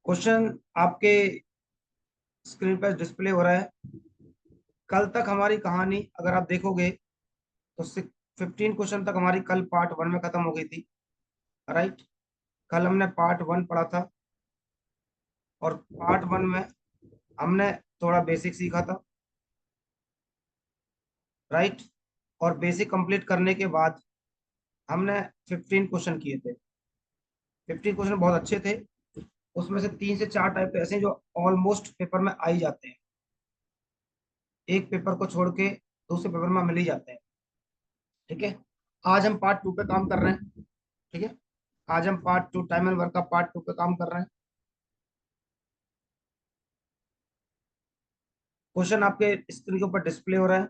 Question आपके screen पर display हो रहा है। कल तक हमारी कहानी अगर आप देखोगे तो 15 क्वेश्चन तक हमारी कल पार्ट वन में खत्म हो गई थी। राइट। कल हमने पार्ट वन पढ़ा था और पार्ट वन में हमने थोड़ा बेसिक सीखा था। राइट। और बेसिक कंप्लीट करने के बाद हमने 15 क्वेश्चन किए थे। 15 क्वेश्चन बहुत अच्छे थे। उसमें से 3 से 4 टाइप ऐसे हैं जो ऑलमोस्ट पेपर में आ ही जाते हैं। एक पेपर को छोड़ के दूसरे पेपर में मिल ही जाते हैं। ठीक है। आज हम पार्ट टू पे काम कर रहे हैं। ठीक है। आज हम part two time and work का पार्ट टू पे काम कर रहे हैं। क्वेश्चन आपके स्क्रीन के ऊपर डिस्प्ले हो रहा है।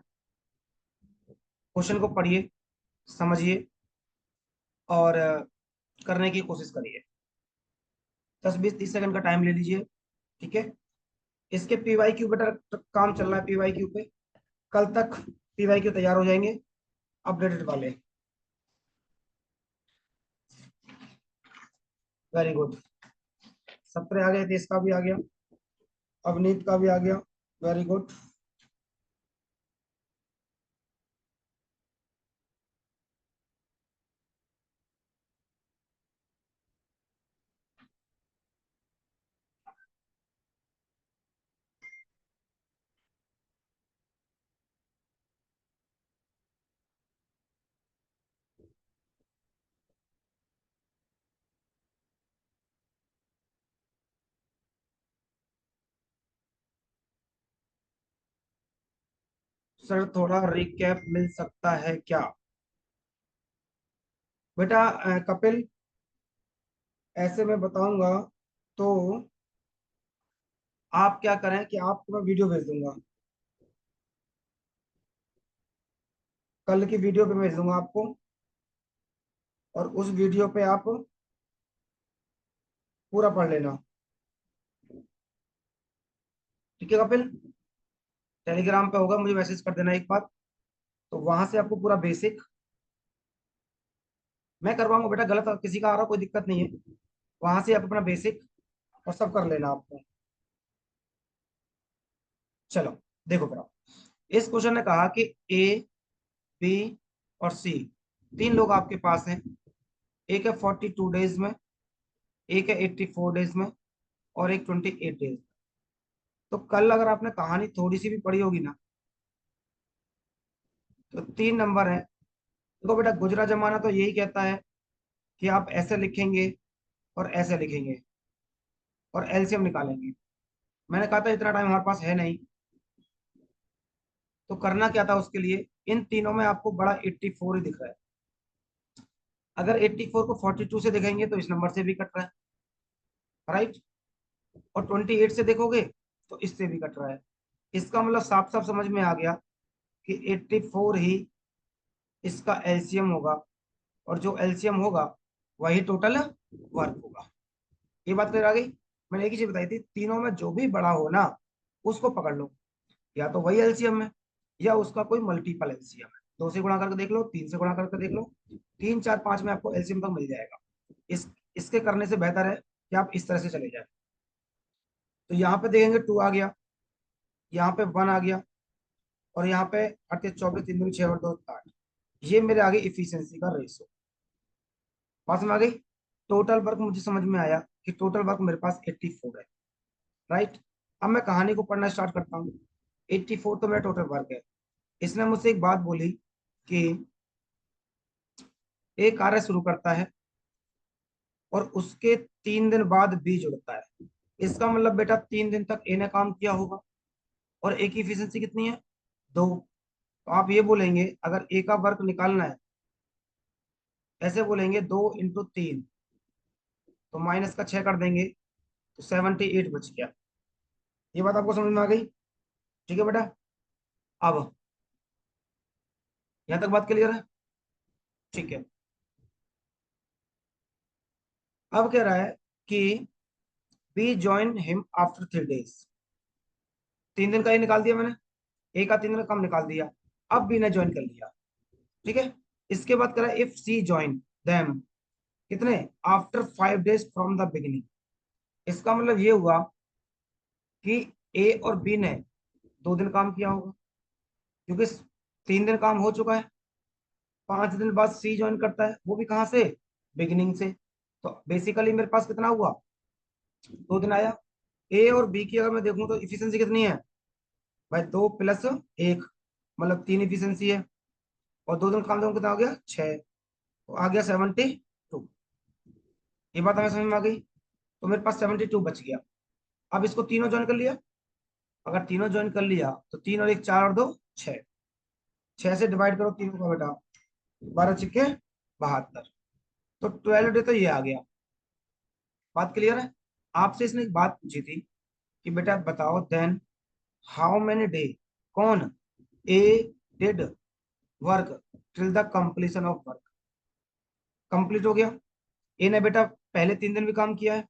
क्वेश्चन को पढ़िए, समझिए और करने की कोशिश करिए। 10 20 30 सेकंड का टाइम ले लीजिए। ठीक है। इसके पीवाई क्यू बेटा काम चल रहा है। पीवाई क्यू पे कल तक पीवाई क्यू तैयार हो जाएंगे अपडेटेड वाले। Very good. सत्रह आ गए, देश का भी आ गया, अवनीत का भी आ गया। Very good. सर थोड़ा रिकैप मिल सकता है क्या? बेटा कपिल, ऐसे मैं बताऊंगा तो आप क्या करें कि आपको मैं वीडियो भेज दूंगा। कल की वीडियो पे भेज दूंगा आपको और उस वीडियो पे आप पूरा पढ़ लेना। ठीक है कपिल। टेलीग्राम पे होगा, मुझे मैसेज कर देना एक बार। तो वहां से आपको पूरा बेसिक मैं करवाऊंगा बेटा। गलत किसी का आ रहा कोई दिक्कत नहीं है। वहां से आप अपना बेसिक और सब कर लेना आपको। चलो देखो बेटा, इस क्वेश्चन ने कहा कि ए, बी और सी, तीन लोग आपके पास हैं। एक है 42 डेज में, एक है 84 डेज में और एक 28 डेज। तो कल अगर आपने कहानी थोड़ी सी भी पढ़ी होगी ना, तो 3 नंबर है। देखो बेटा, गुजरा जमाना तो यही कहता है कि आप ऐसे लिखेंगे और ऐसे लिखेंगे और एलसीएम निकालेंगे। मैंने कहा था इतना टाइम हमारे पास है नहीं। तो करना क्या था उसके लिए, इन तीनों में आपको बड़ा 84 ही दिख रहा है। अगर 84 को 42 से देखेंगे तो इस नंबर से भी कट रहा है। राइट। और 28 से देखोगे तो इससे भी कट रहा है। इसका मतलब साफ साफ समझ में आ गया कि 84 ही इसका एलसीएम होगा। और जो एलसीएम होगा वही टोटल वर्क होगा। ये बात क्लियर आ गई। मैंने एक ही चीज बताई थी, तीनों में जो भी बड़ा हो ना उसको पकड़ लो। या तो वही एलसीएम है या उसका कोई मल्टीपल एलसीएम है। दो से गुणा करके देख लो, तीन से गुणा करके देख लो, तीन चार पांच में आपको एलसीएम तक मिल जाएगा। इसके करने से बेहतर है कि आप इस तरह से चले जाए। तो यहाँ पे देखेंगे 2 आ गया, यहाँ पे 1 आ गया और यहाँ पे 38 24 3 6 और 2 8। ये मेरे आगे इफिशियंसी का रेशो। बात समझ आ गई। टोटल वर्क मुझे समझ में आया कि टोटल वर्क मेरे पास 84 है। राइट। अब मैं कहानी को पढ़ना स्टार्ट करता हूँ। 84 तो मेरा टोटल वर्क है। इसने मुझसे एक बात बोली कि ए कार्य शुरू करता है और उसके 3 दिन बाद बी जुड़ता है। इसका मतलब बेटा 3 दिन तक ए ने काम किया होगा और ए की इफिशियंसी कितनी है? 2। तो आप ये बोलेंगे अगर ए का वर्क निकालना है, ऐसे बोलेंगे 2 × 3, तो माइनस का 6 कर देंगे तो 78 बच गया। ये बात आपको समझ में आ गई? ठीक है बेटा। अब यहां तक बात क्लियर है? ठीक है। अब कह रहा है कि B join him after 3 days. 3 दिन का ही निकाल दिया मैंने, ए का 3 दिन का कम निकाल दिया। अब बी ने ज्वाइन कर लिया। ठीक है। इसके बाद कह रहा है इफ सी ज्वाइन देम, कितने, after 5 days from the beginning. इसका मतलब ये हुआ कि ए और बी ने 2 दिन काम किया होगा, क्योंकि 3 दिन काम हो चुका है। 5 दिन बाद सी ज्वाइन करता है, वो भी कहाँ से, बिगिनिंग से। तो बेसिकली मेरे पास कितना हुआ, 2 दिन आया। ए और बी की अगर मैं देखूं तो इफिशियंसी कितनी है भाई, 2 + 1, मतलब 3 इफिशियंसी है। और 2 दिन काम देखो कितना हो गया, 6। तो आ गया 72। ये बात हमें समझ में आ गई। तो मेरे पास 72 बच गया। अब इसको तीनों ज्वाइन कर लिया। अगर तीनों ज्वाइन कर लिया तो 3 और 1 4 और 2 6। 6 से डिवाइड करो तीनों का बेटा, 12 × 72। तो 12 डे तो ये आ गया। बात क्लियर है। आपसे इसने एक बात पूछी थी कि बेटा बताओ देन हाउ मेनी डे, कौन, A did work till the completion of work. Complete हो गया। ए ने बेटा पहले 3 दिन भी काम किया है,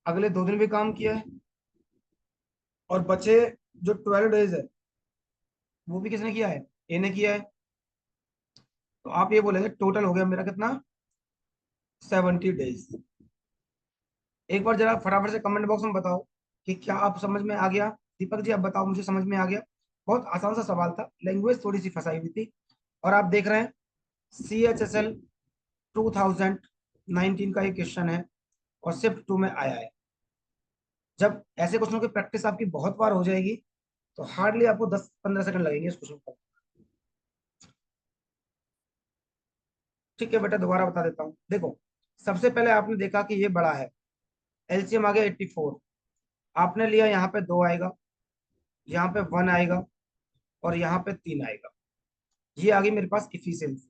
अगले 2 दिन भी काम किया है, और बचे जो 12 डेज है वो भी किसने किया है, ए ने किया है। तो आप ये बोलेंगे टोटल हो गया मेरा कितना, 70 डेज। एक बार जरा फटाफट से कमेंट बॉक्स में बताओ कि क्या आप समझ में आ गया। दीपक जी आप बताओ मुझे समझ में आ गया। बहुत आसान सा सवाल था, लैंग्वेज थोड़ी सी फंसाई हुई थी। और आप देख रहे हैं CHSL 2019 का ये क्वेश्चन है और शिफ्ट 2 में आया है। जब ऐसे क्वेश्चनों की प्रैक्टिस आपकी बहुत बार हो जाएगी तो हार्डली आपको 10-15 सेकंड लगेंगे इस क्वेश्चन को। ठीक है बेटा दोबारा बता देता हूँ, देखो। सबसे पहले आपने देखा कि ये बड़ा है, एलसीएम आ गया 84। आपने लिया यहाँ पे 2 आएगा, यहाँ पे 1 आएगा, और यहाँ पे 3 आएगा। ये आ गई मेरे पास इफिशियंसी।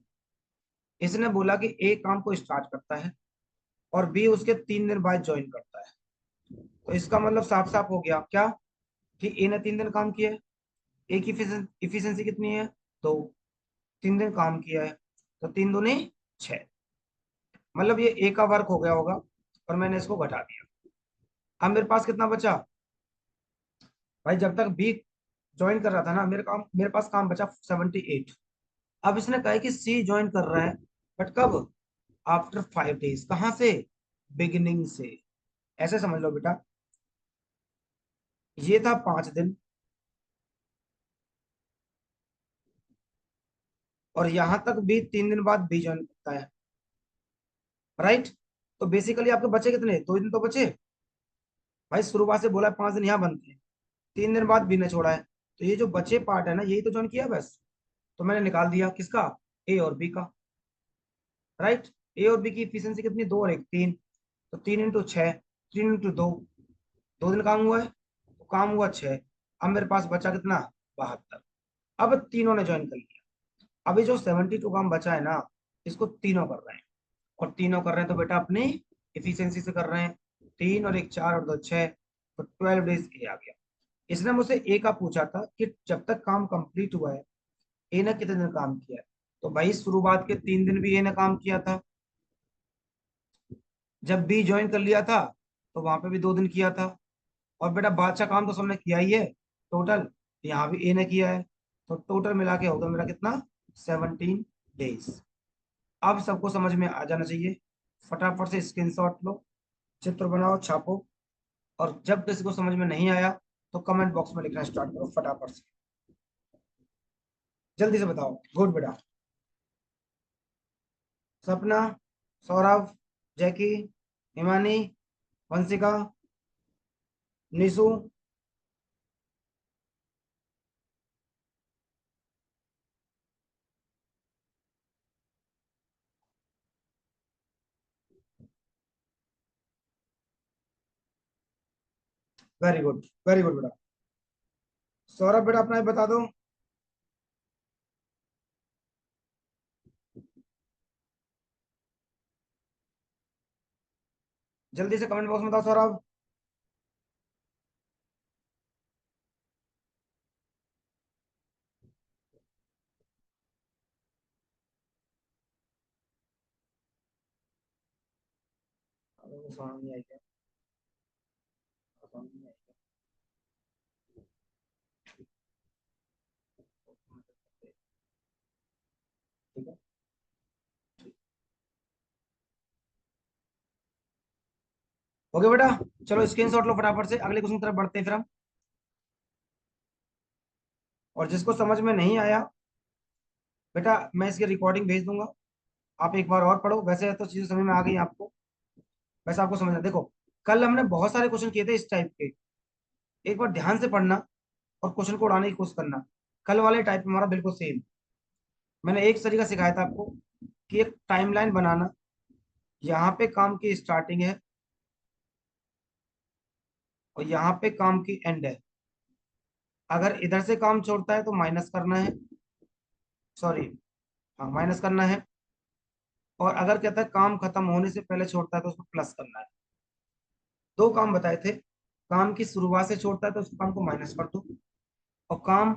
इसने बोला कि ए काम को स्टार्ट करता है और बी उसके 3 दिन बाद ज्वाइन करता है। तो इसका मतलब साफ साफ हो गया क्या, कि ए ने 3 दिन काम किया है। ए की इफिशियंसी कितनी है, 2। 3 दिन काम किया है तो 3 दूनी 6। मतलब ये ए का वर्क हो गया होगा और मैंने इसको घटा दिया। अब मेरे पास कितना बचा भाई, जब तक बी ज्वाइन कर रहा था ना, मेरे पास काम बचा 78। अब इसने कहा है कि सी ज्वाइन कर रहा है, बट कब, आफ्टर 5 डेज। कहाँ से, बिगिनिंग से। ऐसे समझ लो बेटा, ये था 5 दिन, और यहां तक भी 3 दिन बाद बी ज्वाइन करता है, राइट। तो बेसिकली आपके बचे कितने, 2 दिन तो बचे। भाई शुरुआत से बोला 5 दिन यहाँ बनते हैं, 3 दिन बाद बी ने छोड़ा है, तो ये जो बचे पार्ट है ना यही तो ज्वाइन किया है बस। तो मैंने निकाल दिया किसका, ए और बी का, राइट। ए और बी की इफिशियंसी कितनी, 2 और 1 3। तो 3 × 6, 3 × 2, 2 दिन काम हुआ है तो काम हुआ 6। अब मेरे पास बचा कितना, 72। अब तीनों ने ज्वाइन कर लिया। अभी जो 72 काम बचा है ना, इसको तीनों कर रहे हैं। और तीनों कर रहे हैं तो बेटा अपनी इफिशियंसी से कर रहे हैं। 3 और 1 4 और 2 6। तो 12 डेज ए आ गया। इसने मुझसे ए का पूछा था कि जब तक काम कंप्लीट हुआ है ए ने कितने दिन काम किया है। तो भाई शुरुआत के 3 दिन भी ए ने काम किया था, जब बी ज्वाइन कर लिया था तो वहां पे भी 2 दिन किया था। और बेटा बादशाह काम तो सबने किया ही है टोटल, यहाँ भी ए ने किया है। तो टोटल मिला के होगा मेरा कितना, 17 डेज। अब सबको समझ में आ जाना चाहिए। फटाफट से स्क्रीनशॉट लो, चित्र बनाओ, छापो। और जब किसी को समझ में नहीं आया तो कमेंट बॉक्स में लिखना स्टार्ट करो फटाफट से। जल्दी से बताओ, गुड बेटा। Sapna, Saurabh, Jackie, Himani, Vanshika, Nishu. Very good, very good बेटा। सौरभ बेटा अपना भी बता दो। जल्दी से कमेंट बॉक्स में बताओ सौरभ। अरे समझ नहीं आई क्या, समझ नहीं आई क्या? ठीक है। ओके बेटा, चलो स्क्रीनशॉट लो फटाफट से, अगले क्वेश्चन की तरफ बढ़ते हैं फिर हम। और जिसको समझ में नहीं आया बेटा, मैं इसकी रिकॉर्डिंग भेज दूंगा, आप एक बार और पढ़ो। वैसे तो चीजें समझ में आ गई आपको, वैसे आपको समझना। देखो, कल हमने बहुत सारे क्वेश्चन किए थे इस टाइप के, एक बार ध्यान से पढ़ना और क्वेश्चन को उड़ाने की कोशिश करना। कल वाले टाइप हमारा बिल्कुल सेम। मैंने एक तरीका सिखाया था आपको कि एक टाइमलाइन बनाना, यहाँ पे काम की स्टार्टिंग है और यहाँ पे काम की एंड है। अगर इधर से काम छोड़ता है तो माइनस करना है, सॉरी, हाँ माइनस करना है। और अगर कहता है काम खत्म होने से पहले छोड़ता है तो उसको प्लस करना है। दो काम बताए थे, काम की शुरुआत से छोड़ता है तो उस काम को माइनस कर दो, और काम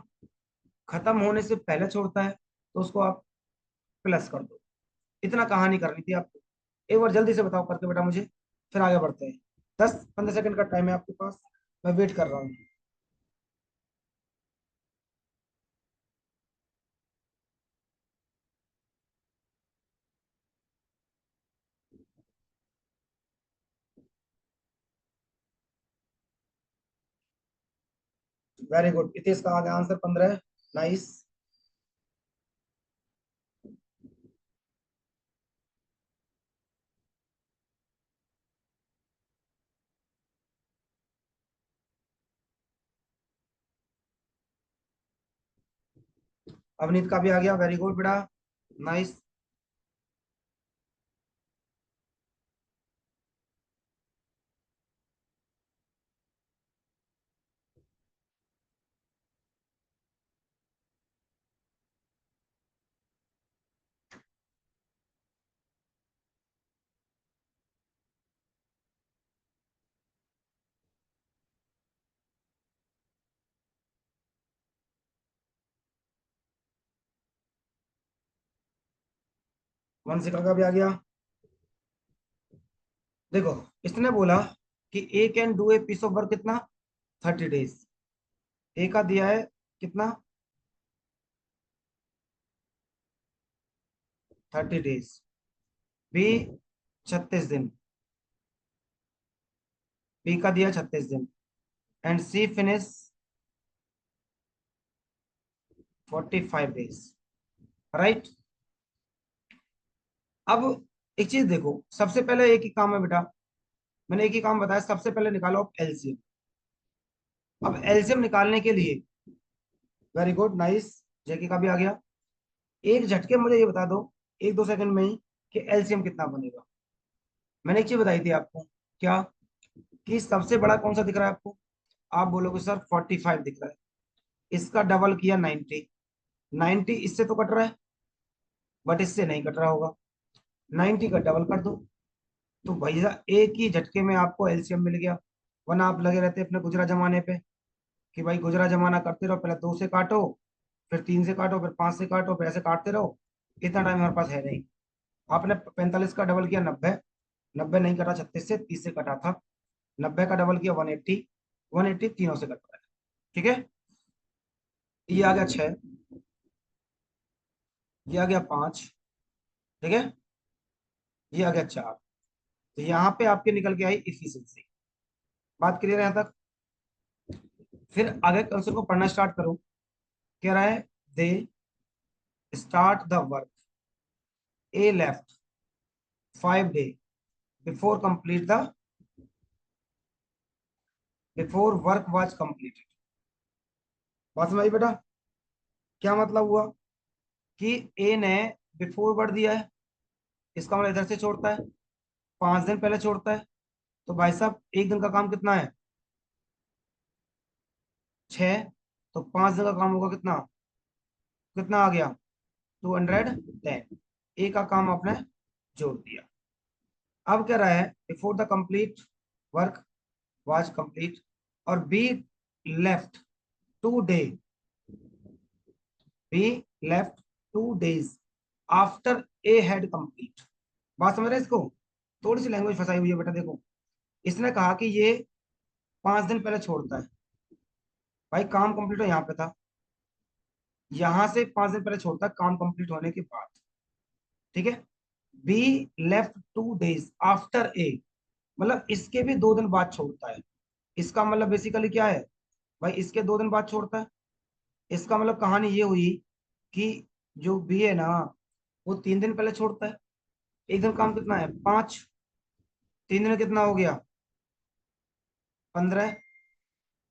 खत्म होने से पहले छोड़ता है तो उसको आप प्लस कर दो। इतना कहानी करनी थी आपको। एक बार जल्दी से बताओ करके बेटा मुझे, फिर आगे बढ़ते हैं। 10-15 सेकंड का टाइम है आपके पास, मैं वेट कर रहा हूँ। वेरी गुड, इतिश का आ गया आंसर 15। नाइस। अवनीत का भी आ गया, वेरी गुड बेटा, नाइस। वंशिका का भी आ गया। देखो, इसने बोला कि A can do a piece of work कितना, 30 डेज। ए का दिया है कितना, 30 डेज। बी 36 दिन, बी का दिया 36 दिन। And C finish 45 days, right. अब एक चीज देखो, सबसे पहले एक ही काम है बेटा, मैंने एक ही काम बताया, सबसे पहले निकालो एलसीएम। अब एलसीएम निकालने के लिए, वेरी गुड, नाइस, जेके का भी आ गया। एक झटके मुझे ये बता दो, 1-2 सेकंड में ही, कि एलसीएम कितना बनेगा। मैंने एक चीज बताई थी आपको, क्या, कि सबसे बड़ा कौन सा दिख रहा है आपको। आप बोलोगे सर 45 दिख रहा है, इसका डबल किया 90। 90 इससे तो कट रहा है, बट इससे नहीं कट रहा होगा। 90 का डबल कर दो, तो भैया एक ही झटके में आपको एलसीएम मिल गया। वरना आप लगे रहते अपने गुजरा जमाने पे, कि भाई गुजरा जमाना करते रहो, पहले 2 से काटो, फिर 3 से काटो, फिर 5 से काटो, फिर ऐसे काटते रहो। इतना टाइम हमारे पास है नहीं। आपने 45 का डबल किया 90, 90 नहीं कटा 36 से, 30 से कटा था। 90 का डबल किया 180, 180 तीनों से कट रहा है। ठीक है, ये आ गया 6, ये आ गया 5, ठीक है, ये आ गया 4। तो यहाँ पे आपके निकल के आई इफिशियंसी। बात क्लियर है यहाँ तक। फिर आगे क्वेश्चन को पढ़ना स्टार्ट करो। कह रहा है, they start the work, A left 5 day before complete the, before work was completed. बात समझ आई बेटा, क्या मतलब हुआ, कि ए ने बिफोर वर्ड दिया है, इसका मतलब इधर से छोड़ता है, 5 दिन पहले छोड़ता है। तो भाई साहब एक दिन का काम कितना है, 6। तो 5 दिन का काम होगा कितना, कितना आ गया, 210। ए का काम आपने जोड़ दिया। अब कह रहा है, before the complete work was complete, और B left 2 day, B left 2 days after A had complete. बात समझ रहे हैं इसको, थोड़ी सी लैंग्वेज फंसाई हुई है बेटा। देखो, इसने कहा कि ये 5 दिन पहले छोड़ता है, भाई काम कंप्लीट हो यहाँ पे था, यहां से 5 दिन पहले छोड़ता है काम कंप्लीट होने के बाद। ठीक है, बी लेफ्ट 2 डेज आफ्टर ए, मतलब इसके भी 2 दिन बाद छोड़ता है। इसका मतलब बेसिकली क्या है भाई, इसके 2 दिन बाद छोड़ता है। इसका मतलब कहानी ये हुई कि जो बी है ना, वो 3 दिन पहले छोड़ता है। एक दिन काम कितना है, 5, 3 दिन कितना हो गया, 15।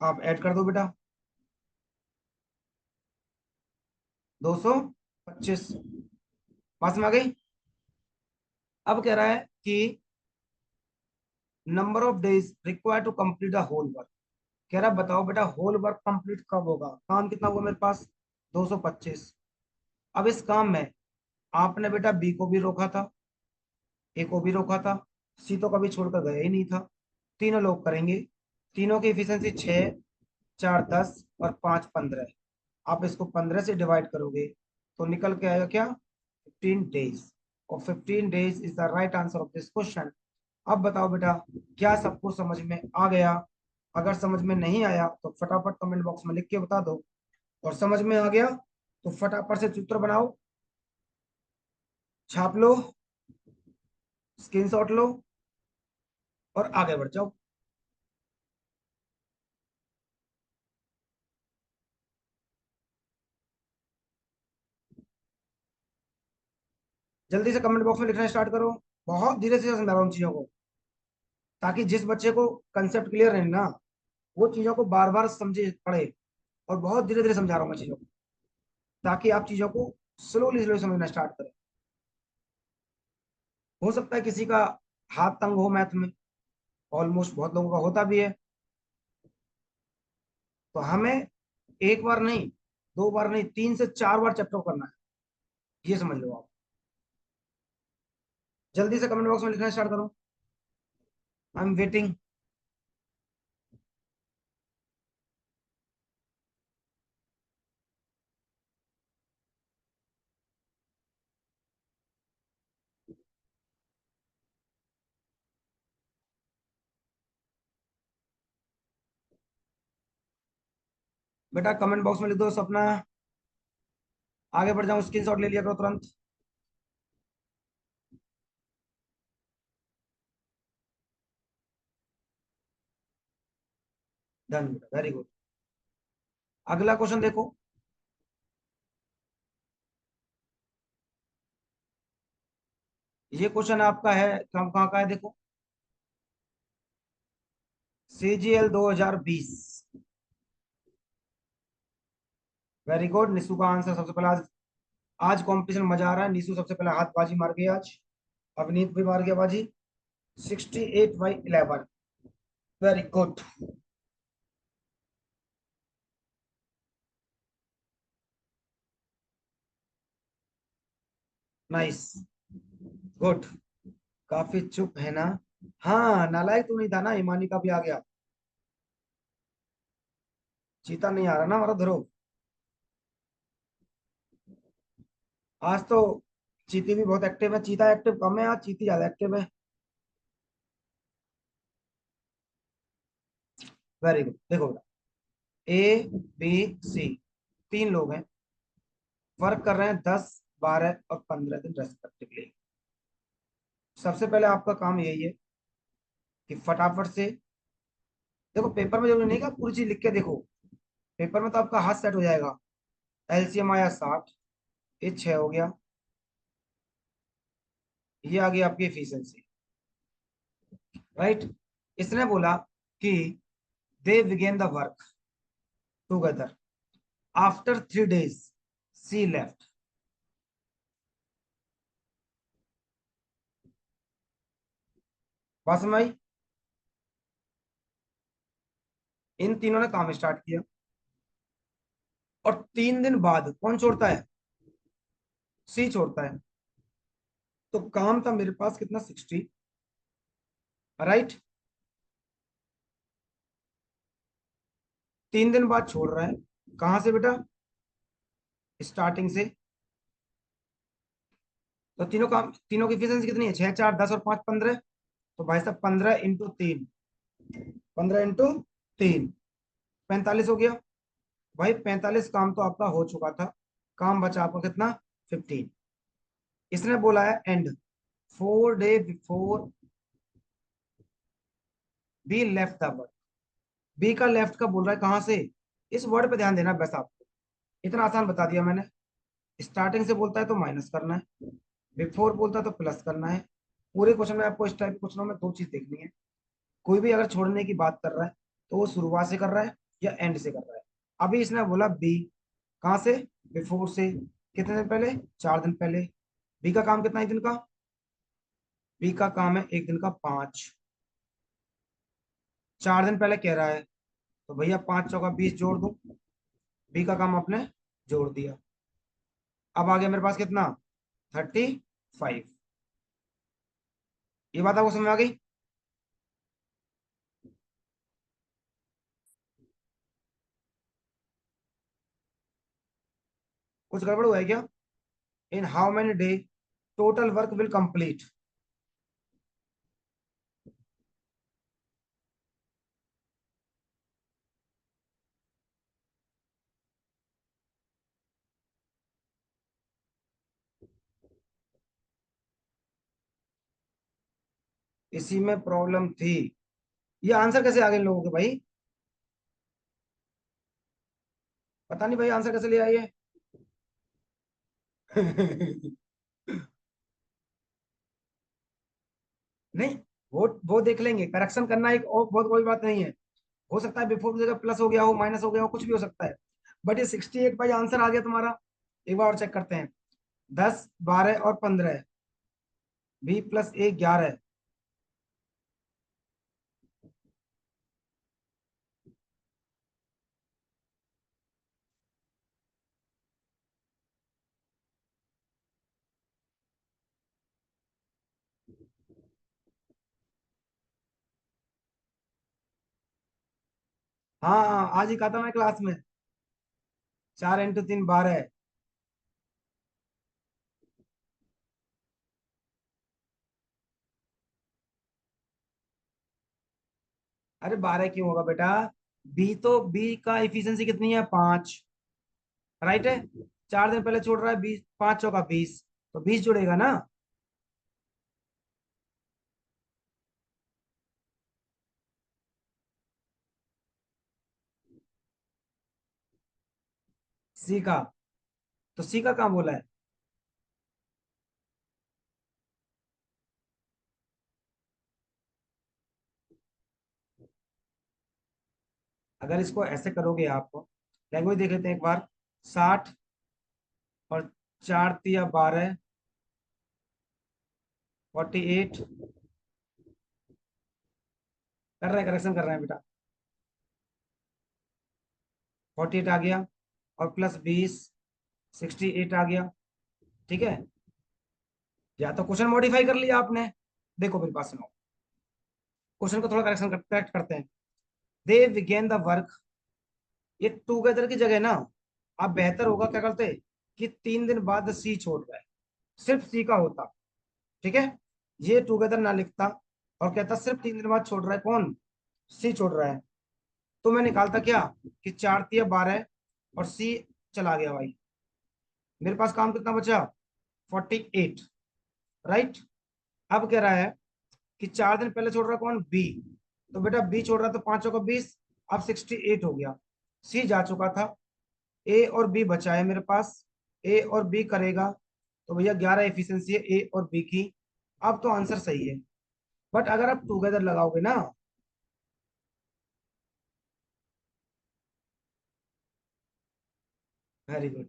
आप ऐड कर दो बेटा, 225। पास में आ गई। अब कह रहा है कि number of days required to complete the whole work. कह रहा बताओ बेटा होल वर्क कंप्लीट कब होगा, काम कितना हुआ मेरे पास, 225। अब इस काम में आपने बेटा बी को भी रोका था, ए को भी रोका था, सी तो कभी छोड़कर गया ही नहीं था। तीनों लोग करेंगे, तीनों की इफिशियंसी 6, 4 10 और 5 15। आप इसको 15 से डिवाइड करोगे तो निकल के आएगा क्या, 15 डेज। और 15 days is the right answer of this question. अब बताओ बेटा, क्या सबको समझ में आ गया? अगर समझ में नहीं आया तो फटाफट कमेंट बॉक्स में लिख के बता दो, और समझ में आ गया तो फटाफट से चित्र बनाओ, छाप लो, स्क्रीनशॉट लो और आगे बढ़ जाओ। जल्दी से कमेंट बॉक्स में लिखना स्टार्ट करो। बहुत धीरे से समझा रहा हूँ चीजों को, ताकि जिस बच्चे को कंसेप्ट क्लियर है ना, वो चीजों को बार बार समझे पढ़े। और बहुत धीरे धीरे समझा रहा हूँ मैं चीजों को, ताकि आप चीजों को स्लोली स्लोली समझना स्टार्ट करें। हो सकता है किसी का हाथ तंग हो मैथ में, ऑलमोस्ट बहुत लोगों का होता भी है। तो हमें एक बार नहीं, 2 बार नहीं, 3 से 4 बार चैप्टर करना है, ये समझ लो आप। जल्दी से कमेंट बॉक्स में लिखना स्टार्ट करो, आई एम वेटिंग। बेटा कमेंट बॉक्स में लिख दो सपना, आगे बढ़ जाऊं, स्क्रीनशॉट ले लिया करो तुरंत। डन बेटा, वेरी गुड। अगला क्वेश्चन देखो। ये क्वेश्चन आपका है, कहाँ कहाँ का है देखो, CGL 2020। वेरी गुड, निशु का आंसर सबसे पहले। आज आज कंपटीशन मजा आ रहा है, निशु सबसे पहले हाथ बाजी मार गई आज, अवनीत भी मार गया बाजी। 68/11। Very good. Nice, good. काफी चुप है ना? हाँ, नालायक तू नहीं था ना, ईमानी का भी आ गया। चीता नहीं आ रहा ना हमारा ध्रुव। आज तो चीती भी बहुत एक्टिव है, चीता एक्टिव कम है, आज चीती ज्यादा एक्टिव है। Very good. देखो बेटा, A B C, 3 लोग हैं, वर्क कर रहे हैं 10, 12 और 15 दिन रेस्पेक्टिवली। सबसे पहले आपका काम यही है कि फटाफट से, देखो पेपर में जरूरी नहीं कि आप पूरी चीज लिख के देखो, पेपर में तो आपका हाथ सेट हो जाएगा। एलसीएम आया 60, ये 6 हो गया, ये आ गई आपकी एफिशिएंसी, राइट। इसने बोला कि they begin the work together after 3 days, C left. बात समझ आई? इन तीनों ने काम स्टार्ट किया, और 3 दिन बाद कौन छोड़ता है, सी छोड़ता है। तो काम था मेरे पास कितना, 60, राइट। 3 दिन बाद छोड़ रहा है, कहां से बेटा, स्टार्टिंग से। तो तीनों काम, तीनों की एफिशिएंसी कितनी है, 6 4 10 और 5 15। तो भाई साहब 15 × 3, 15 × 3, 45 हो गया। भाई 45 काम तो आपका हो चुका था, काम बचा आपका कितना, 15। इसने बोला है and 4 day before B left the word. B का लेफ्ट का बोल रहा है कहाँ से, इस वर्ड पे ध्यान देना बस आपको। इतना आसान बता दिया मैंने। स्टार्टिंग से बोलता है तो माइनस करना है, बिफोर बोलता है तो प्लस करना है। पूरे क्वेश्चन में आपको इस टाइप के क्वेश्चनों में दो चीज देखनी है। कोई भी अगर छोड़ने की बात कर रहा है तो वो शुरुआत से कर रहा है या एंड से कर रहा है। अभी इसने बोला बी, कहाँ से, बिफोर से। कितने दिन पहले, 4 दिन पहले। बी का काम कितना है, एक दिन का। बी का काम है एक दिन का 5। 4 दिन पहले कह रहा है, तो भैया 5 × 4 = 20 जोड़ दो। बी का काम आपने जोड़ दिया। अब आ गया मेरे पास कितना, 35। ये बात आपको समझ में आ गई। कुछ गड़बड़ हुआ है क्या। इन how many day total work will complete. इसी में प्रॉब्लम थी। ये आंसर कैसे आ गए इन लोगों के भाई, पता नहीं भाई आंसर कैसे ले आई है। नहीं, वो देख लेंगे, करेक्शन करना एक और बहुत बड़ी बात नहीं है। हो सकता है बिफोर की जगह प्लस हो गया हो, माइनस हो गया हो, कुछ भी हो सकता है। बट ये 68 भाई आंसर आ गया तुम्हारा। एक बार और चेक करते हैं। 10, 12 और 15, 20 + 1 = 11। हाँ हाँ, आज ही कहा था मैं क्लास में। 4 × 3 = 12। अरे 12 क्यों होगा बेटा। बी का इफिशियंसी कितनी है, 5। राइट है। 4 दिन पहले छोड़ रहा है, 20, 5 × 4 = 20, तो 20 जुड़ेगा ना। सी का, तो सी का काम बोला है। अगर इसको ऐसे करोगे आप, लैंग्वेज देख लेते हैं एक बार। 60 और 4 × 3 = 12, 48। कर रहे हैं, करेक्शन कर रहे हैं बेटा। 48 आ गया, और +20, 68 आ गया। ठीक है। या तो क्वेश्चन मॉडिफाई कर लिया आपने। देखो मेरे पास सुनो, क्वेश्चन को थोड़ा करेक्ट करते हैं। दे बिगेन द वर्क, ये टूगेदर की जगह ना, आप बेहतर होगा क्या करते कि 3 दिन बाद सी छोड़ रहा है, सिर्फ सी का होता। ठीक है। ये टूगेदर ना लिखता और कहता सिर्फ 3 दिन बाद छोड़ रहा है कौन, सी छोड़ रहा है। तो मैं निकालता क्या कि 4 × 3 = 12 और सी चला गया भाई। मेरे पास काम कितना बचा, 48। राइट। अब कह रहा है कि 4 दिन पहले छोड़ रहा है कौन, बी। तो बेटा बी छोड़ रहा था 5 × 20, अब 68 हो गया। सी जा चुका था, ए और बी बचा है मेरे पास। ए और बी करेगा, तो भैया 11 एफिशिएंसी है ए और बी की। अब तो आंसर सही है। बट अगर आप टुगेदर लगाओगे ना, वेरी गुड।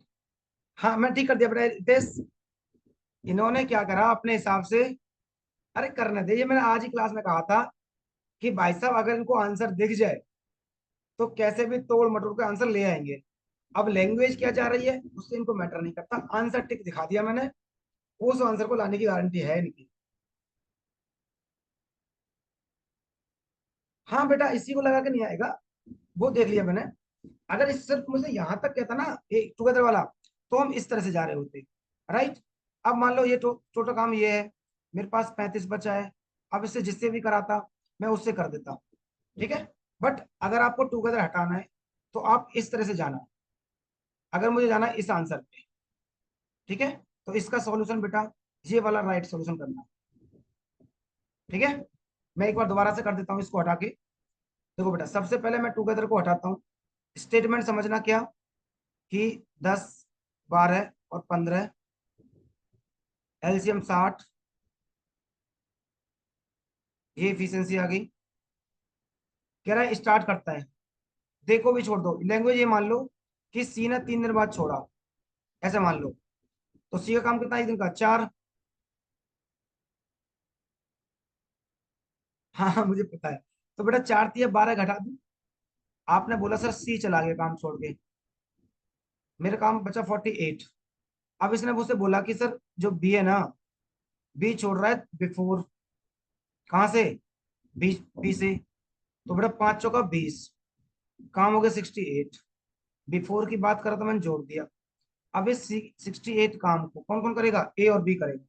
हाँ मैं ठीक कर दिया बेटा रितेश। इन्होंने क्या करा अपने हिसाब से, अरे करने दे, ये मैंने आज ही क्लास में कहा था कि भाई साहब अगर इनको आंसर दिख जाए तो कैसे भी तोड़ मटोड़ के आंसर ले आएंगे। अब लैंग्वेज क्या जा रही है उससे इनको मैटर नहीं करता, आंसर टिक दिखा दिया मैंने, उस आंसर को लाने की गारंटी है इनकी। हाँ बेटा इसी को लगा के नहीं आएगा, वो देख लिया मैंने। अगर इस सिर्फ मुझे यहां तक कहता ना एक टुगेदर वाला, तो हम इस तरह से जा रहे होते। राइट। अब मान लो ये टोटल काम ये है, मेरे पास 35 बचा है। अब इससे जिससे भी कराता मैं उससे कर देता। ठीक है। बट अगर आपको टुगेदर हटाना है तो आप इस तरह से जाना, अगर मुझे जाना है इस आंसर पे। ठीक है। तो इसका सॉल्यूशन बेटा ये वाला राइट सॉल्यूशन करना। ठीक है। मैं एक बार दोबारा से कर देता हूँ इसको हटा के। देखो बेटा, सबसे पहले मैं टुगेदर को हटाता हूँ। स्टेटमेंट समझना क्या, कि 10, 12 और 15, एलसीएम 60, ये इफिशियंसी आ गई। कह रहा है स्टार्ट करता है, देखो भी छोड़ दो, लैंग्वेज ये मान लो कि सी ने 3 दिन बाद छोड़ा, ऐसे मान लो। तो सी का काम कितना है, एक दिन का 4। हाँ हाँ, मुझे पता है। तो बेटा 4 × 3 = 12 घटा दूं। आपने बोला सर सी चला गया काम छोड़ के, मेरा काम बचा 48। अब इसने मुझसे बोला कि सर जो बी है ना, बी छोड़ रहा है बिफोर, कहाँ से, बी, बी से। तो बेटा 5 × 4 = 20, काम हो गया 68। बिफोर की बात करा तो मैंने जोड़ दिया। अब इस 68 काम को कौन कौन करेगा, ए और बी करेगा।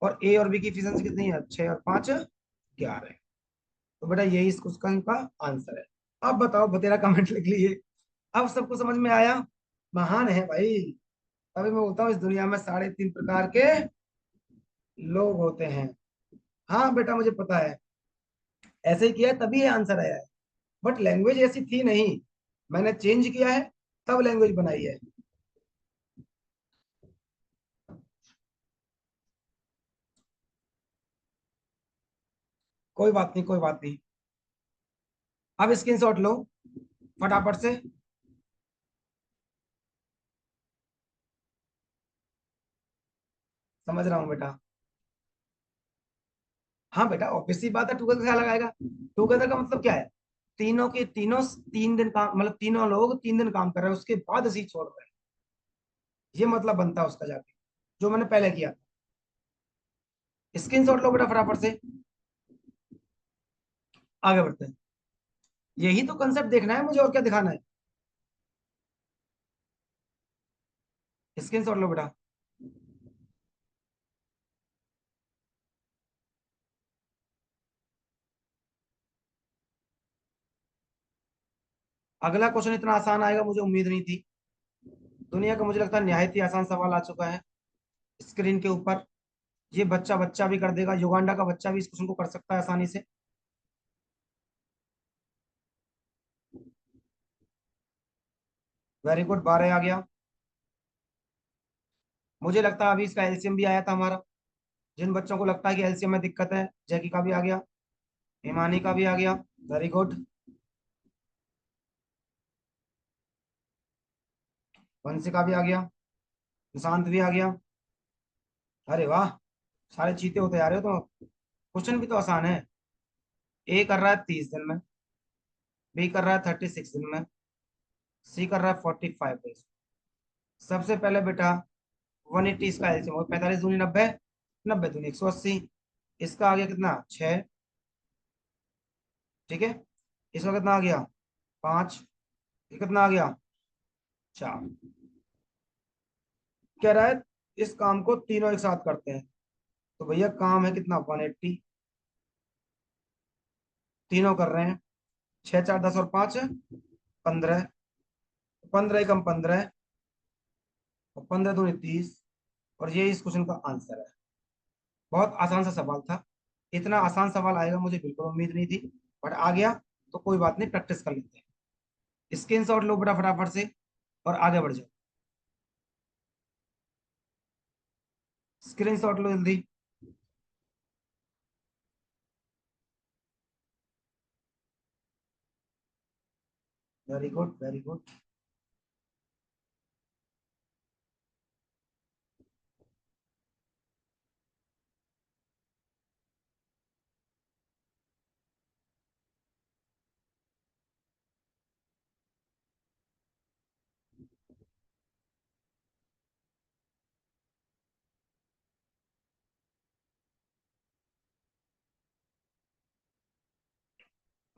और ए और बी की एफिशिएंसी कितनी है, 6 और 5 = 11। तो बेटा यही इस क्वेश्चन का आंसर है। अब बताओ, बतेरा कमेंट लिख लीजिए। अब सबको समझ में आया, महान है भाई। अभी मैं बोलता हूँ इस दुनिया में 3.5 प्रकार के लोग होते हैं। हाँ बेटा मुझे पता है, ऐसे ही किया है तभी ये आंसर आया है। बट लैंग्वेज ऐसी थी नहीं, मैंने चेंज किया है, तब लैंग्वेज बनाई है। कोई बात नहीं, कोई बात नहीं। अब स्क्रीनशॉट लो फटाफट से। समझ रहा हूँ बेटा। हाँ बेटा, ऑब्वियस सी बात है, टुगेदर क्या लगाएगा। टुगेदर का मतलब क्या है, तीनों के तीनों 3 दिन काम, मतलब तीनों लोग 3 दिन काम कर रहे हैं, उसके बाद इसी छोड़ रहे हैं। ये मतलब बनता है उसका जाके, जो मैंने पहले किया था। स्क्रीनशॉट लो बेटा फटाफट से, आगे बढ़ते हैं। यही तो कंसेप्ट देखना है मुझे, और क्या दिखाना है। स्क्रीनशॉट लो बेटा। अगला क्वेश्चन इतना आसान आएगा मुझे उम्मीद नहीं थी। दुनिया का मुझे लगता है निहायत ही आसान सवाल आ चुका है स्क्रीन के ऊपर। ये बच्चा बच्चा भी कर देगा, युगांडा का बच्चा भी इस क्वेश्चन को कर सकता है आसानी से। वेरी गुड, 12 आ गया। मुझे लगता है अभी इसका एलसीएम भी आया था हमारा। जिन बच्चों को लगता है कि एलसीएम में दिक्कत है, जैकी का भी आ गया, हिमानी का भी आ गया। Very good. वंशी का भी आ गया, निशांत भी आ गया। अरे वाह, सारे चीते होते जा रहे हो तो। क्वेश्चन भी तो आसान है। ए कर रहा है 30 दिन में, बी कर रहा है 36 दिन में, सी कर रहा है 45 डेज। सबसे पहले बेटा 180 इसका एलसीएम हो, 45 दूनी 90, 90 दूनी 180। इसका आ गया कितना, 6। ठीक है, इसका कितना आ गया, 5। ये कितना आ गया, 4। कह रहा है इस काम को तीनों एक साथ करते हैं। तो भैया काम है कितना, 180, तीनों कर रहे हैं। 6, 4, 10 और 5 = 15। 15 × 15, और 15 दूनी 30। और ये इस क्वेश्चन का आंसर है। बहुत आसान सा सवाल था। इतना आसान सवाल आएगा मुझे बिल्कुल उम्मीद नहीं थी, बट आ गया। तो कोई बात नहीं, प्रैक्टिस कर लेते हैं। स्क्रीन शॉट लो बेटा फटाफट से, और आगे बढ़ जाओ। स्क्रीन शॉट लो जल्दी। Very good, very good.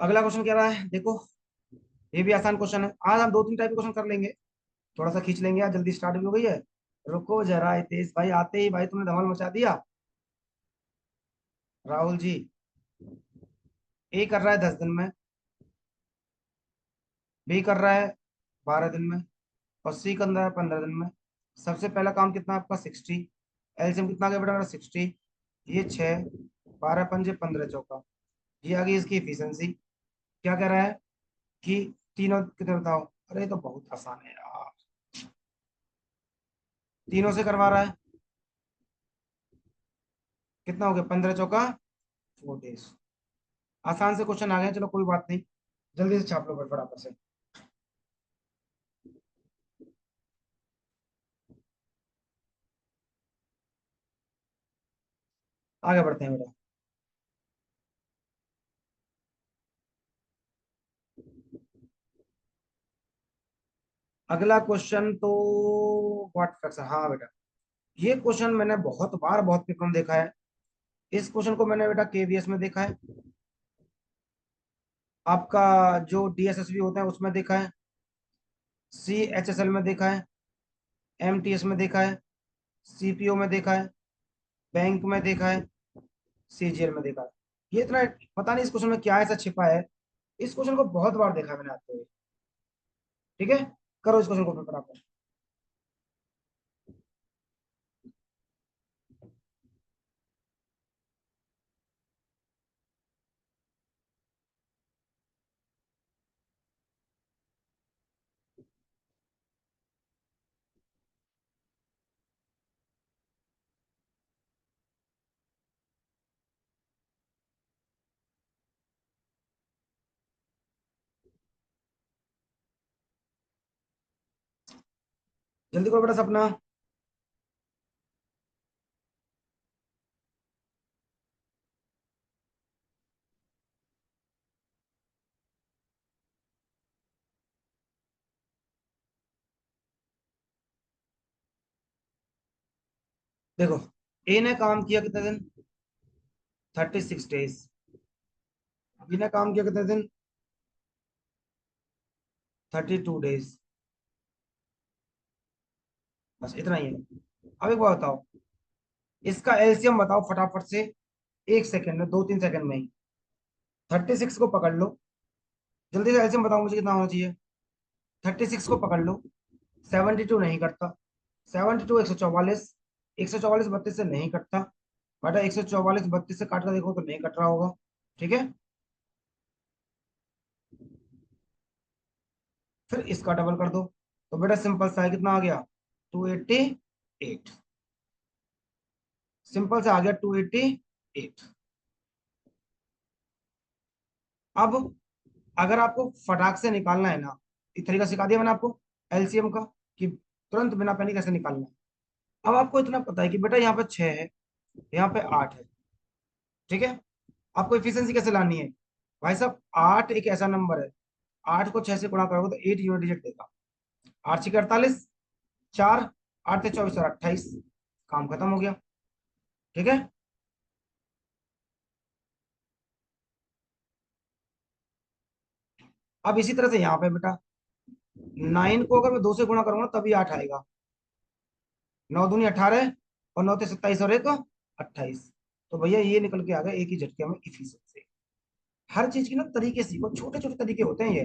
अगला क्वेश्चन कह रहा है, देखो ये भी आसान क्वेश्चन है। आज हम 2-3 टाइप के क्वेश्चन कर लेंगे, थोड़ा सा खींच लेंगे। आज जल्दी स्टार्ट भी हो गई है। रुको जरा, तेज भाई आते ही भाई तुमने धमाल मचा दिया। राहुल जी, ए कर रहा है 10 दिन में, बी कर रहा है 12 दिन में, और सी कर रहा है 15 दिन में। सबसे पहला काम कितना है आपका, 60। एलसीएम कितना आ गया बेटा, 60। ये 6, 12 पंजे 15 चौका। ये आ गई इसकी एफिशिएंसी। क्या कह रहा है, कि तीनों कितने बताओ। अरे ये तो बहुत आसान है यार, तीनों से करवा रहा है। कितना हो गया, 15 चौका 4 days। आसान से क्वेश्चन आ गए, चलो कोई बात नहीं, जल्दी से छाप लो फटाफट से। आगे बढ़ते हैं बेटा। अगला क्वेश्चन तो व्हाट फ्रैक्शन, हाँ बेटा, ये क्वेश्चन मैंने बहुत बार बहुत पेपर में देखा है। इस क्वेश्चन को मैंने बेटा केवीएस में देखा है, आपका जो डीएसएसबी होता है उसमें देखा है, सीएचएसएल में देखा है, एमटीएस में देखा है, सीपीओ में देखा है, बैंक में देखा है, सीजीएल में देखा है। ये इतना पता नहीं इस क्वेश्चन में क्या ऐसा छिपा है, इस क्वेश्चन को बहुत बार देखा है मैंने आपको। ठीक है, करो इस क्वेश्चन को फिर फटाफट। जल्दी करो बेटा सपना। देखो, ए ने काम किया कितने दिन, 36 डेज। बी ने काम किया कितने दिन, 32 डेज। बस इतना ही है। अब एक बात बताओ, इसका एलसीएम बताओ फटाफट से, 1 सेकंड में, 2-3 सेकंड में ही। 36 को पकड़ लो, जल्दी से एलसीएम बताओ मुझे कितना होना चाहिए। 36 को पकड़ लो, 72 नहीं कटता, 72 144, 144 32 से नहीं कटता। बेटा 144 32 से काट कर देखो तो नहीं कट रहा होगा। ठीक है, फिर इसका डबल कर दो, तो बेटा सिंपल सा है, कितना आ गया, 288। सिंपल से आ गया 288। अब अगर आपको फटाक से निकालना है ना, एक तरीका सिखा दिया मैंने आपको एलसीएम का, कि तुरंत बिना पेनी कैसे निकालना है। अब आपको इतना पता है कि बेटा यहाँ पे 6 है, यहाँ पे 8 है। ठीक है, आपको एफिशिएंसी कैसे लानी है, भाई साहब 8 एक ऐसा नंबर है, 8 को 6 से गुणा करोगे तो 8 यूनिट डिजिट देगा। 8 6 48, 4, 8 से 24 और 28, काम खत्म हो गया। ठीक है, अब इसी तरह से यहाँ पे बेटा 9 को अगर मैं 2 से गुणा करूंगा तभी 8 आएगा। 9 दूनी 18, और 9 से 27 और 1 28। तो भैया ये निकल के आ गया एक ही झटके में इफिशिएंसी। हर चीज की ना तरीके सीखो, छोटे छोटे तरीके होते हैं ये,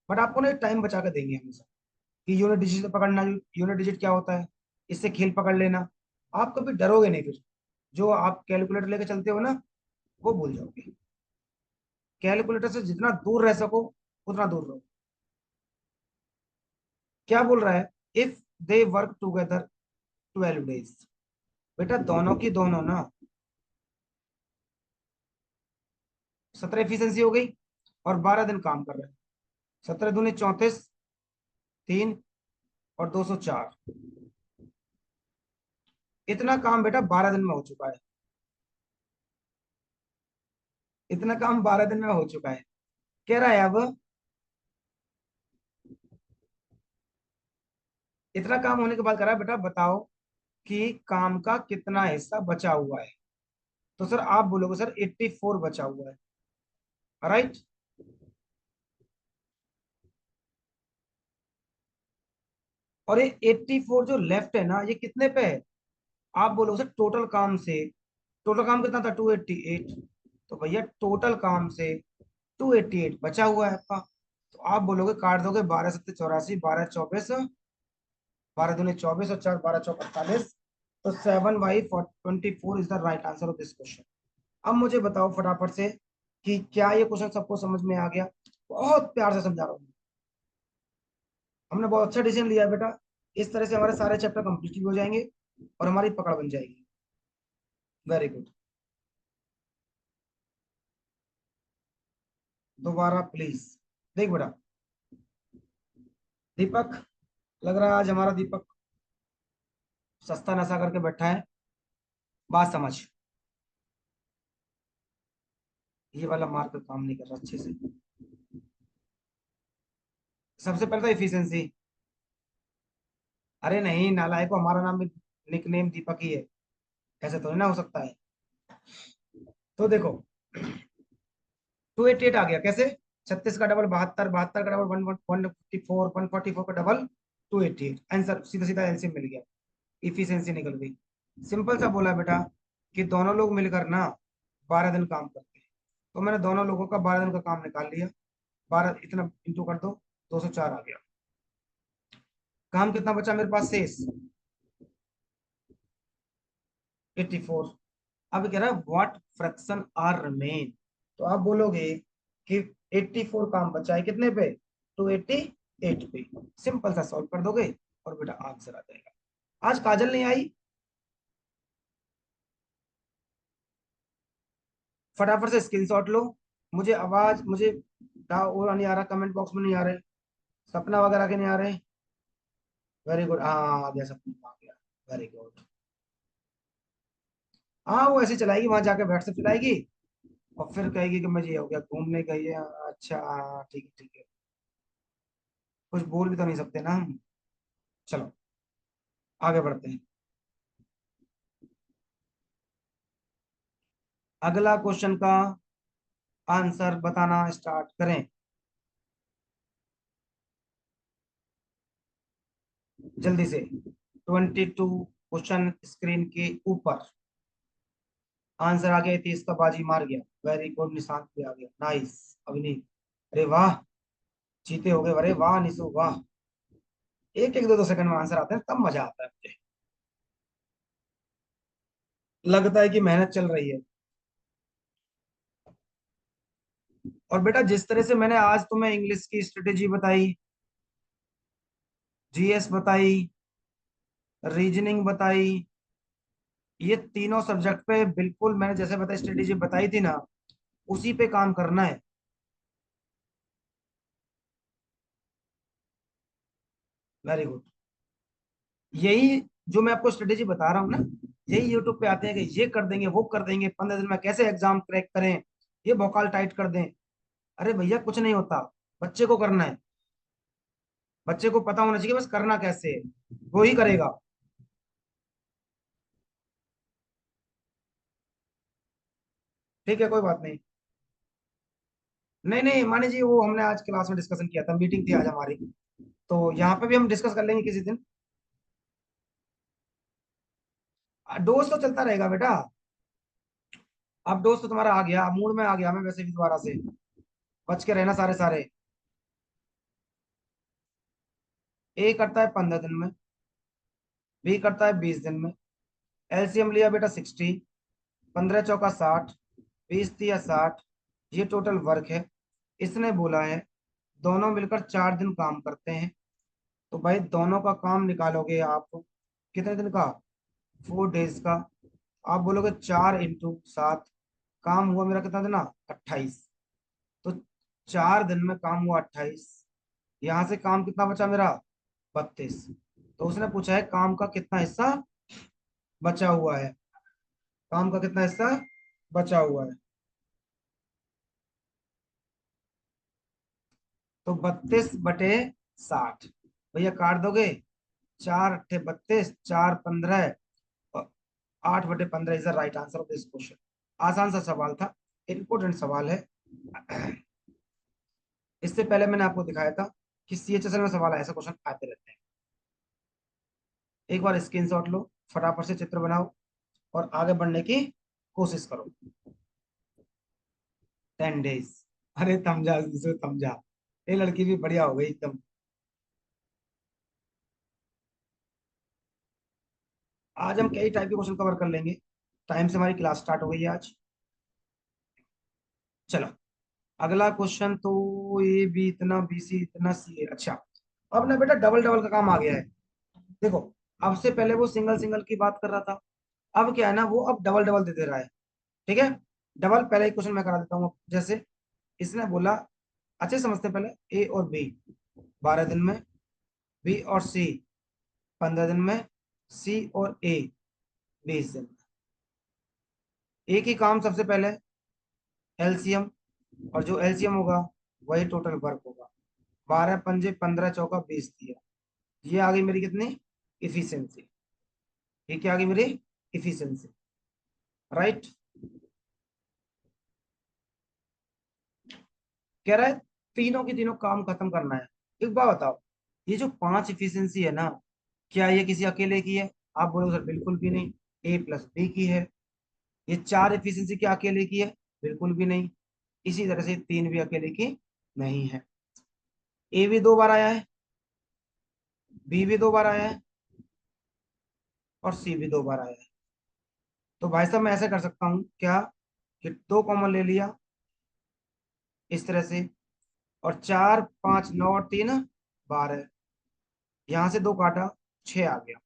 बट आपको ना टाइम बचा के देंगे हमेशा, कि यूनिट डिजिट पकड़ना, यूनिट डिजिट क्या होता है, इससे खेल पकड़ लेना। आप कभी डरोगे नहीं फिर, जो आप कैलकुलेटर लेके चलते हो ना, वो भूल जाओगे। कैलकुलेटर से जितना दूर रह सको उतना दूर रहो। क्या बोल रहा है, if they work together 12 days. बेटा दोनों की दोनों ना, 17 एफिशिएंसी हो गई, और 12 दिन काम कर रहे हैं। 17 दूनी 34, 3 और 204। इतना काम बेटा 12 दिन में हो चुका है। इतना काम 12 दिन में हो चुका है। कह रहा है अब, इतना काम होने के बाद कह रहा है बेटा बताओ कि काम का कितना हिस्सा बचा हुआ है। तो सर आप बोलोगे सर 84 बचा हुआ है, राइट। और ये 84 जो लेफ्ट है ना, ये कितने पे है, आप बोलोगे सर टोटल काम से। टोटल काम कितना था, 288। तो भैया टोटल काम से 288 बचा हुआ है आपका। तो आप बोलोगे काट दोगे, 12 7 84, 12 24, 12 दूनी 24 और 4 12 चौक 48। तो 7/24 is the right answer of this question. अब मुझे बताओ फटाफट से कि क्या ये क्वेश्चन सबको समझ में आ गया। बहुत प्यार से समझा रहा हूँ। हमने बहुत अच्छा डिसीजन लिया है बेटा। इस तरह से हमारे सारे चैप्टर कंप्लीट हो जाएंगे और हमारी पकड़ बन जाएगी। Very good. दोबारा प्लीज। देख बेटा, दीपक, लग रहा है आज हमारा दीपक सस्ता नशा करके बैठा है। बात समझ। ये वाला मार्क काम नहीं कर रहा अच्छे से। सबसे पहले तो इफिशिएंसी। अरे नहीं नालायक को, हमारा नाम भी निकनेम दीपक ही है। ऐसे तो नहीं ना हो सकता है। तो देखो, 288 आ गया कैसे? 36 का डबल 72, 72 का डबल 144, 144 का डबल 288। आंसर सीधा सीधा एलसीएम मिल गया। इफिशिएंसी निकल गई। सिंपल सा बोला बेटा कि दोनों लोग मिलकर ना 12 दिन काम करते हैं। तो मैंने दोनों लोगों का 12 दिन का काम निकाल लिया। 12 इतना इंटू कर दो, 204 आ गया। काम कितना बचा मेरे पास शेष? 84। अब कह रहा है व्हाट फ्रैक्शन आर रिमेन। तो आप बोलोगे कि 84 काम बचा है कितने पे? 288 पे। सिंपल सा सॉल्व कर दोगे और बेटा आंसर आ जाएगा। आज काजल नहीं आई। फटाफट से स्क्रीनशॉट लो। मुझे आवाज, मुझे वो नहीं आ रहा, कमेंट बॉक्स में नहीं आ रहे। सपना वगैरह के नहीं आ रहे। वेरी गुड, हाँ आ गया, सपना आ गया। Very good. हाँ वो ऐसे चलाएगी, वहां जाके बैठ से चलाएगी और फिर कहेगी कि मुझे ये हो गया, घूमने गई है। अच्छा हाँ, ठीक है ठीक है। कुछ बोल भी तो नहीं सकते ना हम। चलो आगे बढ़ते हैं। अगला क्वेश्चन का आंसर बताना स्टार्ट करें। जल्दी से। 22 क्वेश्चन स्क्रीन के ऊपर। आंसर आ गया, 30 का बाजी मार गया। वेरी गुड, निशांत भी आ गया। नाइस अभिनीत। अरे वाह, जीते हो गए। अरे वाह निशु वाह। एक एक दो दो सेकंड में आंसर आते हैं तब मजा आता है मुझे। लगता है कि मेहनत चल रही है। और बेटा जिस तरह से मैंने आज तुम्हें इंग्लिश की स्ट्रेटेजी बताई, जीएस बताई, रीजनिंग बताई, ये तीनों सब्जेक्ट पे बिल्कुल मैंने जैसे बताई स्ट्रेटेजी बताई थी ना, उसी पे काम करना है। Very good. यही जो मैं आपको स्ट्रेटेजी बता रहा हूँ ना, यही यूट्यूब पे आते हैं कि ये कर देंगे वो कर देंगे, 15 दिन में कैसे एग्जाम क्रैक करें, ये भोकाल टाइट कर दें। अरे भैया कुछ नहीं होता। बच्चे को करना है। बच्चे को पता होना चाहिए बस करना कैसे है, वो ही करेगा। ठीक है कोई बात नहीं। नहीं नहीं मानी जी, वो हमने आज क्लास में डिस्कशन किया था, मीटिंग थी आज हमारी। तो यहाँ पे भी हम डिस्कस कर लेंगे किसी दिन। डोज तो चलता रहेगा बेटा। अब डोज तो तुम्हारा आ गया, मूड में आ गया मैं वैसे भी दोबारा से। बच के रहना सारे सारे। ए करता है 15 दिन में, बी करता है 20 दिन में। एलसीएम लिया बेटा 60, 15 चौका 60, 20 तिया 60। ये टोटल वर्क है। इसने बोला है दोनों मिलकर 4 दिन काम करते हैं। तो भाई दोनों का काम निकालोगे आप, कितने दिन का? 4 डेज का। आप बोलोगे 4 इंटू 7। काम हुआ मेरा कितना देना? 28। तो 4 दिन में काम हुआ 28। यहां से काम कितना बचा मेरा? 32। तो उसने पूछा है काम का कितना हिस्सा बचा हुआ है। काम का कितना हिस्सा बचा हुआ है? तो 32/60। भैया काट दोगे? 4 × 8 = 32, 4 × 15, और 8/15 is the right answer of this question. आसान सा सवाल था, इंपॉर्टेंट सवाल है। इससे पहले मैंने आपको दिखाया था कि सीएचएसएल में सवाल ऐसे क्वेश्चन आते रहते हैं। एक बार स्क्रीनशॉट लो, फटाफट से चित्र बनाओ और आगे बढ़ने की कोशिश करो। 10 डेज। अरे समझा इसे, समझा। ये लड़की भी बढ़िया हो गई एकदम। आज हम कई टाइप के क्वेश्चन कवर कर लेंगे। टाइम से हमारी क्लास स्टार्ट हो गई है आज। चलो अगला क्वेश्चन तो ए बी इतना, बी सी इतना, सी ए। अच्छा, अब ना बेटा डबल डबल का काम आ गया है। देखो, अब से पहले वो सिंगल सिंगल की बात कर रहा था, अब क्या है ना, वो अब डबल डबल दे रहा है। ठीक है, डबल पहले एक क्वेश्चन मैं करा देता हूँ। जैसे इसने बोला, अच्छे से समझते हैं, पहले ए और बी 12 दिन में, बी और सी 15 दिन में, सी और ए 20 दिन में। एक ही काम, सबसे पहले एलसीएम, और जो एलसीएम होगा वही टोटल वर्क होगा। 12 पंजे 15 चौका 20 दिया। ये आ गई मेरी कितनी, इफिशियंसी। ये क्या आ गई मेरी, इफिशियंसी। राइट। कह रहा है तीनों की तीनों काम खत्म करना है। एक बात बताओ, ये जो 5 इफिशियंसी है ना, क्या ये किसी अकेले की है? आप बोलो सर बिल्कुल भी नहीं, ए प्लस बी की है। ये 4 इफिशियंसी क्या अकेले की है? बिल्कुल भी नहीं। इसी तरह से 3 भी अकेले की नहीं है। ए भी 2 बार आया है, बी भी 2 बार आया है, और सी भी 2 बार आया है। तो भाई साहब मैं ऐसा कर सकता हूँ क्या, कि 2 कॉमन ले लिया इस तरह से, और 4 5 9 और 3 12, यहां से 2 काटा, 6 आ गया।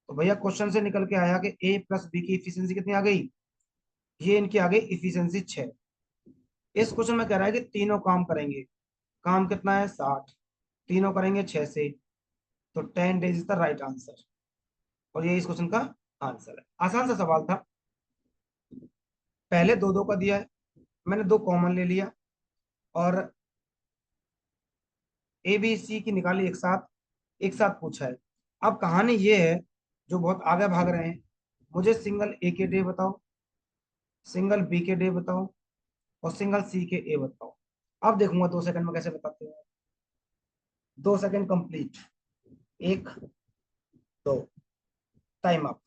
तो भैया क्वेश्चन से निकल के आया कि ए प्लस बी की इफिशियंसी कितनी आ गई? ये इनकी आ गई इफिशियंसी 6। इस क्वेश्चन में कह रहा है कि तीनों काम करेंगे। काम कितना है, 60। तीनों करेंगे 6 से, तो 10 days is the right answer. और ये इस क्वेश्चन का आंसर है। आसान सा सवाल था। पहले दो दो का दिया है, मैंने 2 कॉमन ले लिया, और ए बी सी की निकाली एक साथ, एक साथ पूछा है। अब कहानी ये है, जो बहुत आगे भाग रहे हैं, मुझे सिंगल ए के डे बताओ, सिंगल बी के डे बताओ, और सिंगल सी के ए बताओ। अब देखूंगा 2 सेकंड में कैसे बताते हो। 2 सेकंड कंप्लीट। एक, दो, टाइम अप।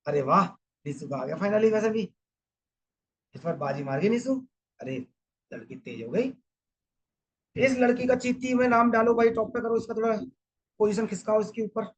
अरे वाह, निशु का आ गया फाइनली। वैसे भी इस बार बाजी मार गई निशु। अरे, लड़की तेज हो गई। इस लड़की का चीती में नाम डालो भाई, टॉप पे करो इसका, थोड़ा पोजीशन खिसकाओ इसके ऊपर।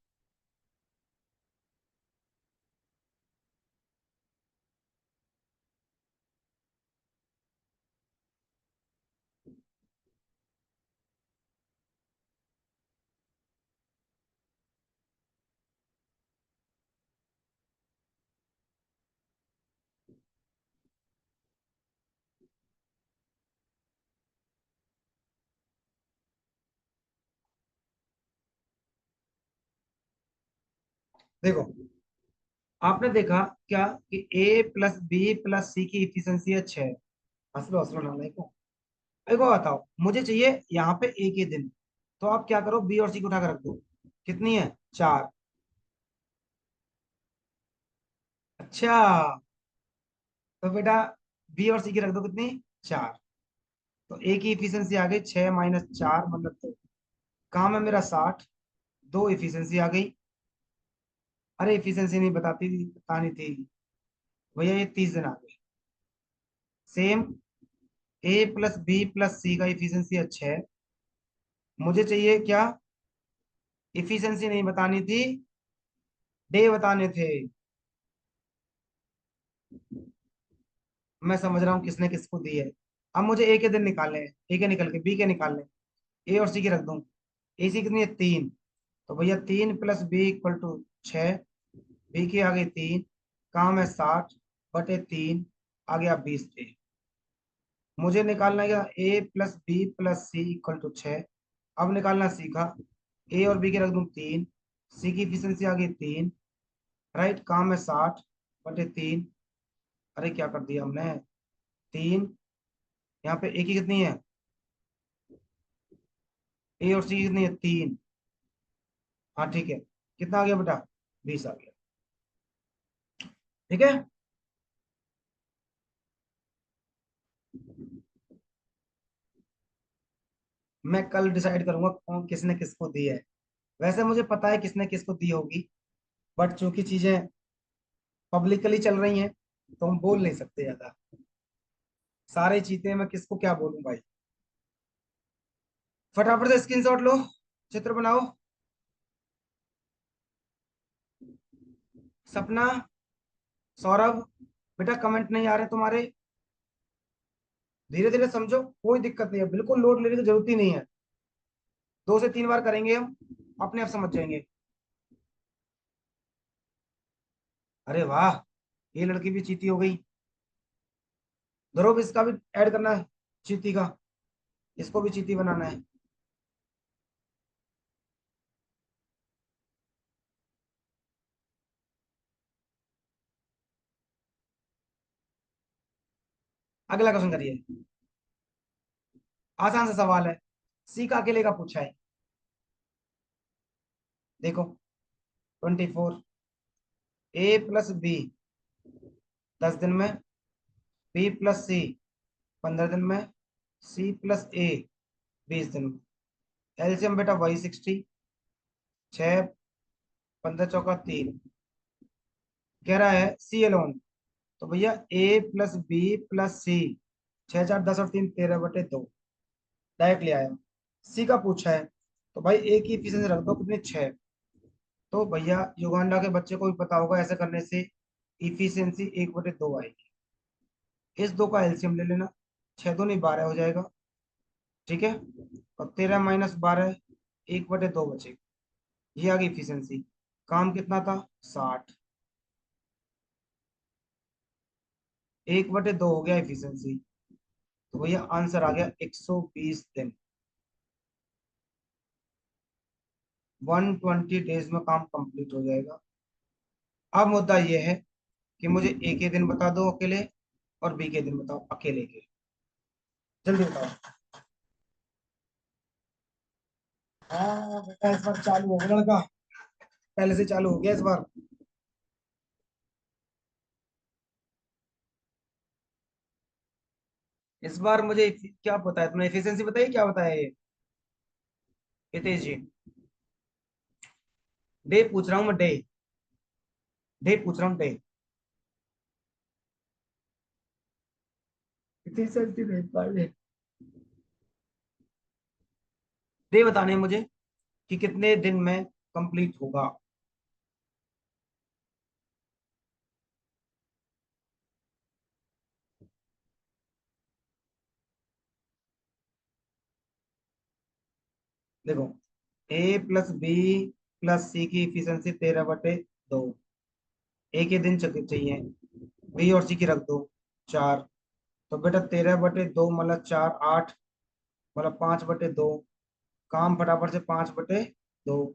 देखो, आपने देखा क्या कि ए प्लस बी प्लस सी की इफिशियंसी है 6। हंसलो हंसलो ना को। एक बार बताओ, मुझे चाहिए यहाँ पे ए के दिन, तो आप क्या करो, बी और सी को उठा कर रख दो। कितनी है, 4। अच्छा, तो बेटा बी और सी की रख दो कितनी, 4। तो ए की इफिशियंसी आ गई 6 - 4 मतलब 2। काम है मेरा 60, 2 इफिशियंसी आ गई। अरे इफिशियंसी नहीं बताती थी, बतानी थी भैया, ये 30 दिन आ गई। सेम, ए प्लस बी प्लस सी का इफिशियंसी है 6। मुझे चाहिए क्या, इफिशियंसी नहीं बतानी थी, डे बताने थे। मैं समझ रहा हूँ किसने किसको दी है। अब मुझे ए के दिन निकालने हैं, ए के निकल के बी के निकालने हैं। ए और सी की रख दूं। ए सी कितनी है, 3। तो भैया 3 + b = 6। बी की आ गई 3। काम है 60/3, आ गया 20 डे। मुझे निकालना है क्या, A plus B plus C equal to 6। अब निकालना सीखा। ए और बी के रख दूं 3, सी की इफिशियंसी आ गई 3। राइट, काम है 60/3। अरे क्या कर दिया हमने, 3। यहाँ पे ए की कितनी है, ए और सी की कितनी है, 3। हाँ ठीक है, कितना आ गया बेटा, 20 आ गया। ठीक है। मैं कल डिसाइड करूंगा कौन किसने किसको दी है। वैसे मुझे पता है किसने किसको दी होगी, बट चूंकि चीजें पब्लिकली चल रही हैं, तो हम बोल नहीं सकते ज्यादा। सारे चीते मैं किसको क्या बोलूं भाई। फटाफट से स्क्रीनशॉट लो, चित्र बनाओ। सपना, सौरभ, बेटा कमेंट नहीं आ रहे तुम्हारे। धीरे धीरे समझो, कोई दिक्कत नहीं है, बिल्कुल लोड लेने की जरूरत ही नहीं है। 2 से 3 बार करेंगे हम, अपने आप समझ जाएंगे। अरे वाह, ये लड़की भी चीती हो गई। ध्रुव, इसका भी ऐड करना है, चीती का, इसको भी चीती बनाना है। अगला क्वेश्चन करिए। आसान सा सवाल है, सी का अकेले का पूछा है। देखो, 24, A+B 10 दिन में, B+C 15 दिन में, C+A 20 दिन में। एलसीएम बेटा वही 60, 6, 15 चौका 3। कह रहा है सी एलोन, तो भैया A+B+C, 6, 4, 10 और 3, 13/2, डायरेक्ट ले आया। सी का पूछा है, तो भाई ए की एफिशिएंसी रख दो, कितने 6। तो भैया युगांडा के बच्चे को भी पता होगा, ऐसे करने से इफिशियंसी 1/2 आएगी। इस दो का एलसीएम ले लेना, 6 दूनी 12 हो जाएगा, ठीक है। और 13 - 12, 1/2 बचेगा। ये आ गई इफिशियंसी। काम कितना था, 60। 1/2 हो गया इफिशियंसी। तो भैया आंसर आ गया 120 दिन। 120 डेज में काम कंप्लीट हो जाएगा। अब मुद्दा ये है कि मुझे ए के दिन बता दो अकेले, और बी के दिन बताओ अकेले के। जल्दी बताओ। हाँ बेटा, इस बार चालू हो गया लड़का, पहले से चालू हो गया इस बार। इस बार मुझे क्या बताया तुमने, एफिशिएंसी बताइए, क्या बताया ये हितेश जी? डे पूछ रहा हूँ मैं, डे, डे पूछ रहा हूँ, डे। एफिशिएंसी नहीं पाए, डे बताने हैं मुझे कि कितने दिन में कंप्लीट होगा। देखो, A+B+C की इफिशियंसी 13/2। ए के दिन चाहिए, बी और सी की रख दो 4। तो बेटा 13/2 मतलब 4, 8, मतलब 5/2। काम फटाफट से 5/2।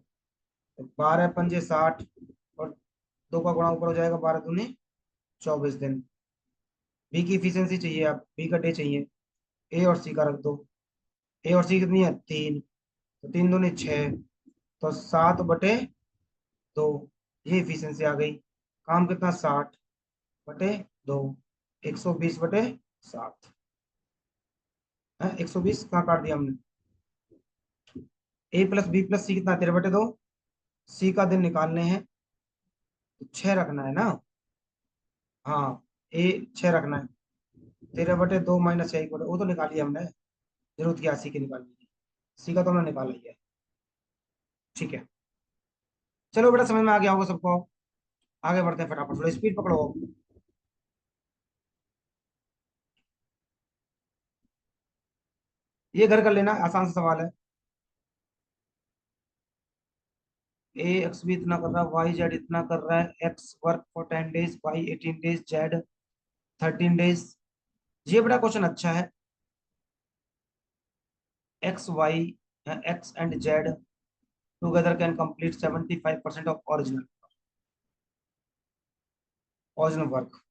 तो 12 × 5 = 60, और 2 का गुणा ऊपर हो जाएगा, 12 दूनी 24 दिन। बी की इफिशियंसी चाहिए, आप बी का डे चाहिए, ए और सी का रख दो। ए और सी कितनी है, 3। तो 3 दूनी 6, तो 7/2। ये इफिशियंसी आ गई। काम कितना, 60/2, 120/7 है। 120 कहाँ काट दिया हमने। A+B+C कितना, 13/2। सी का दिन निकालने हैं, तो 6 रखना है ना। हाँ, ए 6 रखना है। 13/2 - 6, वो तो निकाली हमने, जरूरत क्या सी की निकालने की। सी का तो हमने निकाला ही है, ठीक है। चलो बेटा, समझ में आ गया होगा सबको। आगे बढ़ते हैं, फटाफट थोड़ी स्पीड पकड़ो। ये घर कर लेना, आसान सा सवाल है। ए एक्स भी इतना कर रहा है, वाई जेड इतना कर रहा है, X work for 10 days, Y 18 days, Z 13 days. ये बड़ा क्वेश्चन अच्छा है। X Y, X and Z together can complete 75% of original original work.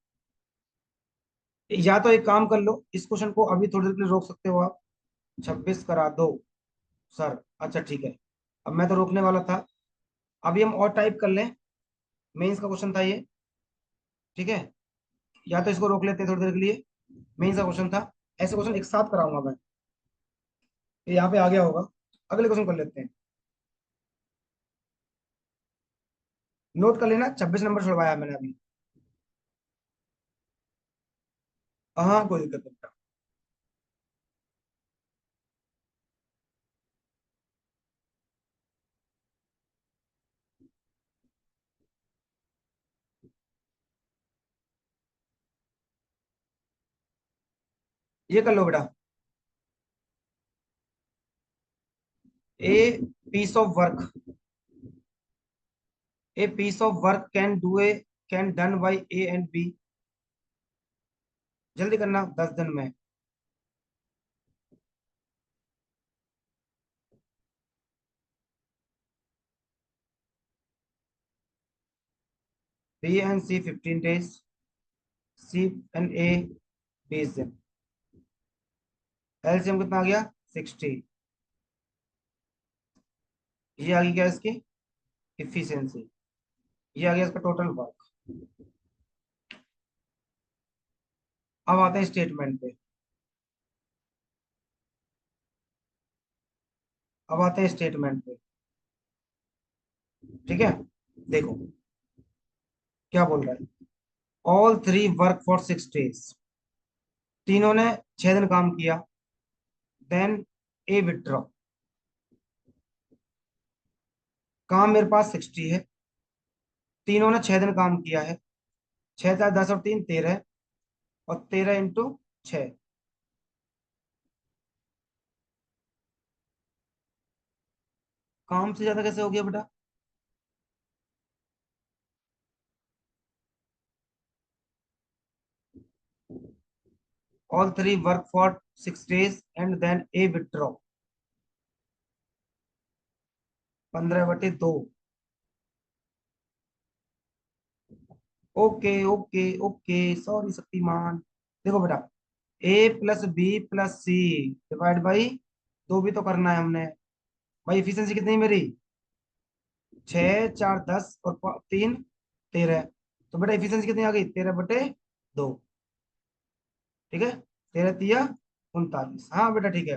या तो एक काम कर लो, इस क्वेश्चन को अभी थोड़ी देर के लिए रोक सकते हो आप, 26 करा दो सर। अच्छा ठीक है, अब मैं तो रोकने वाला था। अभी हम और टाइप कर लें, मेंस का क्वेश्चन था ये, ठीक है। या तो इसको रोक लेते हैं थोड़ी देर के लिए, मेंस का क्वेश्चन था। ऐसे क्वेश्चन एक साथ कराऊंगा मैं, ये यहाँ पे आ गया होगा। अगले क्वेश्चन कर लेते हैं। नोट कर लेना, 26 नंबर छुड़वाया मैंने अभी। हाँ, कोई दिक्कत नहीं। ये कर लो बेटा। A piece of work, A piece of work can done by A and B. जल्दी करना, 10 दिन में। B and C 15 days, C and A 20 दिन। एलसीएम कितना आ गया? 60। ये आ गई क्या इसकी इफिशियंसी, ये आ गया इसका टोटल वर्क। अब आते हैं स्टेटमेंट पे। अब आते हैं स्टेटमेंट पे। ठीक है, देखो क्या बोल रहा है। All three work for 6 days, तीनों ने 6 दिन काम किया। देन ए विथड्रॉ, काम मेरे पास 60 है, तीनों ने 6 दिन काम किया है। 6 4 10 और 3 13, और 13 × 6। काम से ज्यादा कैसे हो गया बेटा? All three work for 6 days and then A withdraw. 15/2। Okay okay okay, sorry Shaktimaan. देखो बेटा, A plus B plus C divide by 2 भी तो करना है हमने। भाई इफिशियंसी कितनी है मेरी? 6 4 10 और 3 13। तो बेटा इफिशियंसी कितनी आ गई? 13/2। ठीक है, 13 × 3 = 39। हाँ बेटा ठीक है।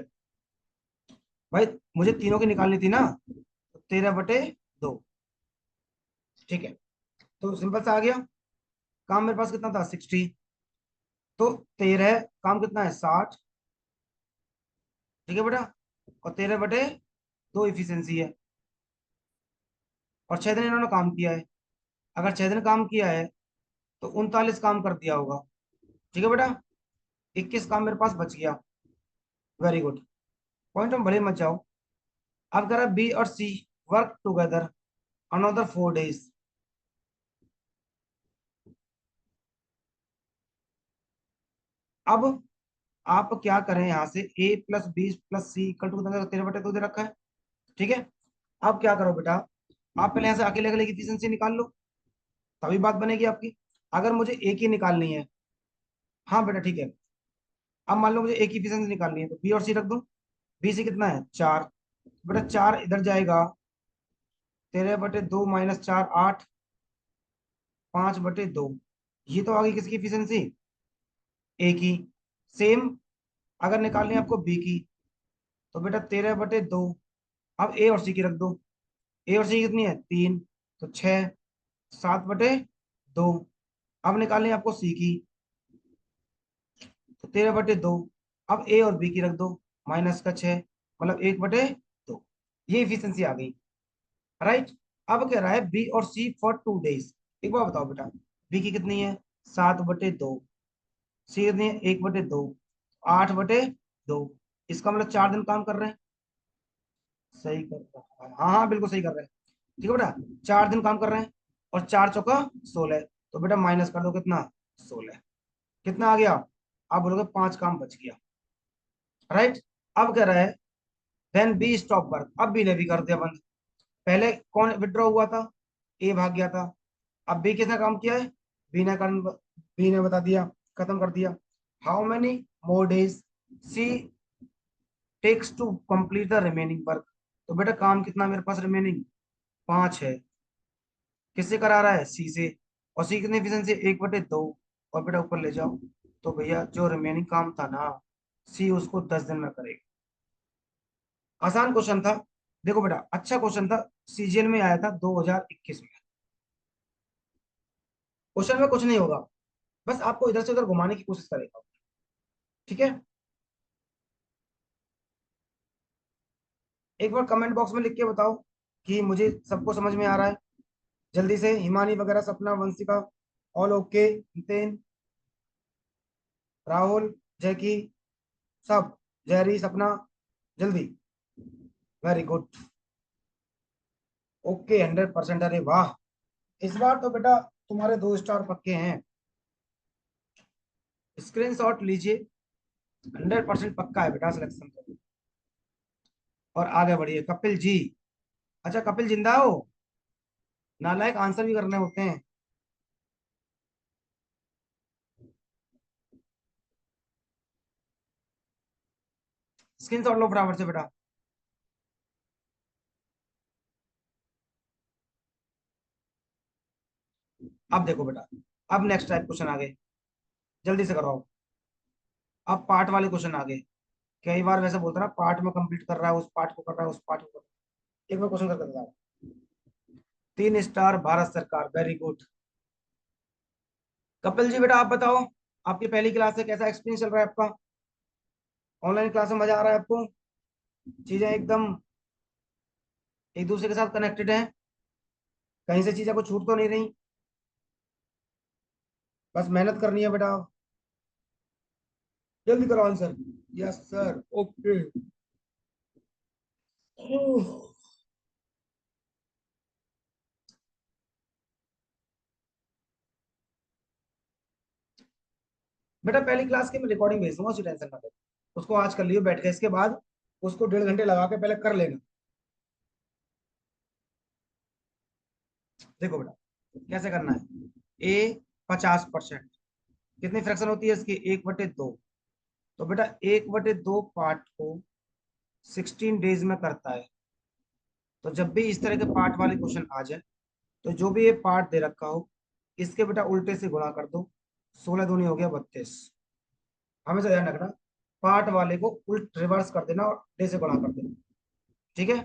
भाई मुझे तीनों की निकालनी थी ना, तो 13/2। ठीक है, तो सिंपल सा आ गया। काम मेरे पास कितना था? 60। तो 13, काम कितना है? 60। ठीक है बेटा, और 13/2 इफिशियंसी है। और 6 दिन इन्होंने काम किया है। अगर 6 दिन काम किया है तो 39 काम कर दिया होगा। ठीक है बेटा, 21 काम मेरे पास बच गया। वेरी गुड, पॉइंट में भले मत जाओ। अब कह रहा है बी और C work together another 4 days। अब आप क्या करें, यहां से A plus B plus C equal to 13/2 दे रखा है। ठीक है, अब क्या करो बेटा, आप पहले यहाँ से अकेले अकेले की एफिशिएंसी निकाल लो, तभी बात बनेगी आपकी। अगर मुझे एक ही निकालनी है, हाँ बेटा ठीक है। अब मान लो मुझे एक ही एफिशिएंसी निकालनी है, तो बी और सी रख दूं। बी सी कितना है? 4। बेटा 4 इधर जाएगा, 13/2 -4 8, 5/2। ये तो आ गई किसकी एफिशिएंसी? ए की। सेम अगर निकालनी है आपको बी की, तो बेटा 13/2। अब ए और सी की रख दो। ए और सी कितनी है? 3। तो 6, 7/2। अब निकालनी है आपको सी की, तो 13/2। अब ए और बी की रख दो, -6, मतलब 1/2। ये इफिशियंसी आ गई। राइट, अब कह रहा है बी और सी फॉर 2 days। एक बार बताओ बेटा, बी की कितनी है? 7/2। सी कितनी है? 1/2। 8/2। इसका मतलब 4 दिन काम कर रहे हैं। सही कर रहा है, हाँ हाँ बिल्कुल सही कर रहे हैं। ठीक है बेटा, 4 दिन काम कर रहे हैं, और 4 × 4 = 16। तो बेटा माइनस कर दो, कितना? 16। कितना आ गया? आप बोलोगे 5 काम बच गया। राइट, अब कह रहा है देन बी स्टॉप वर्क। अब बी ने भी कर दिया बंद। पहले कौन विड्रॉ हुआ था? ए भाग गया था। अब बी किसने काम किया है? बी ने कर, बी ने बता दिया, खत्म कर दिया। How many more days C takes to complete the remaining work. तो बेटा काम कितना मेरे पास रिमेनिंग? 5 है। किससे करा रहा है? सी से। और सी कितनी एफिशिएंसी? 1/2। और बेटा ऊपर ले जाओ, तो भैया जो रिमेनिंग काम था ना, सी उसको 10 दिन में करेगा। आसान क्वेश्चन था। देखो बेटा अच्छा क्वेश्चन था, सीजीएल में आया था 2021 में। क्वेश्चन में कुछ नहीं होगा, बस आपको इधर से उधर घुमाने की कोशिश करेगा। ठीक है, एक बार कमेंट बॉक्स में लिख के बताओ कि मुझे सबको समझ में आ रहा है। जल्दी से, हिमानी वगैरह, सपना, वंशिका, ऑल ओके, नितिन, राहुल, जैकी, सब। जहरी, सपना, जल्दी। Very good. ओके, 100%। अरे वाह, इस बार तो बेटा तुम्हारे 2 स्टार पक्के हैं। स्क्रीनशॉट लीजिए। 100% पक्का है बेटा सिलेक्शन तो। और आगे बढ़िए कपिल जी। अच्छा, कपिल जिंदा हो? नालायक, आंसर भी करने होते हैं। स्क्रीनशॉट लो फटाफट से बेटा। अब देखो बेटा, अब नेक्स्ट टाइप क्वेश्चन आ गए, जल्दी से कराओ। अब पार्ट वाले क्वेश्चन आ गए। कई बार वैसे बोलता ना, पार्ट में कंप्लीट कर रहा है, उस पार्ट को कर रहा है, उस पार्ट को कर रहा है। एक बार क्वेश्चन करके बताओ। 3 स्टार, भारत सरकार, वेरी गुड। कपिल जी बेटा आप बताओ, आपकी पहली क्लास से कैसा एक्सपीरियंस चल रहा है आपका? ऑनलाइन क्लास में मजा आ रहा है आपको? चीजें एकदम एक दूसरे के साथ कनेक्टेड हैं? कहीं से चीजें कुछ छूट तो नहीं रही? बस मेहनत करनी है बेटा। जल्दी करो आंसर। Yes sir, okay. बेटा पहली क्लास की मैं रिकॉर्डिंग भेज दूंगा, उसकी टेंशन ना ले। उसको आज कर लियो बैठ के, इसके बाद उसको 1.5 घंटे लगा के पहले कर लेना। देखो बेटा कैसे करना है। ए 50%, कितनी फ्रैक्शन होती है इसकी? 1/2। तो बेटा 1/2 पार्ट को 16 डेज में करता है। तो जब भी इस तरह के पार्ट वाले क्वेश्चन आ जाए, तो जो भी ये पार्ट दे रखा हो, इसके बेटा उल्टे से गुणा कर दो। 16 दूनी हो गया 32। हमेशा ध्यान रखना, पार्ट वाले को उल्ट रिवर्स कर देना और डे से गुणा कर देना। ठीक है,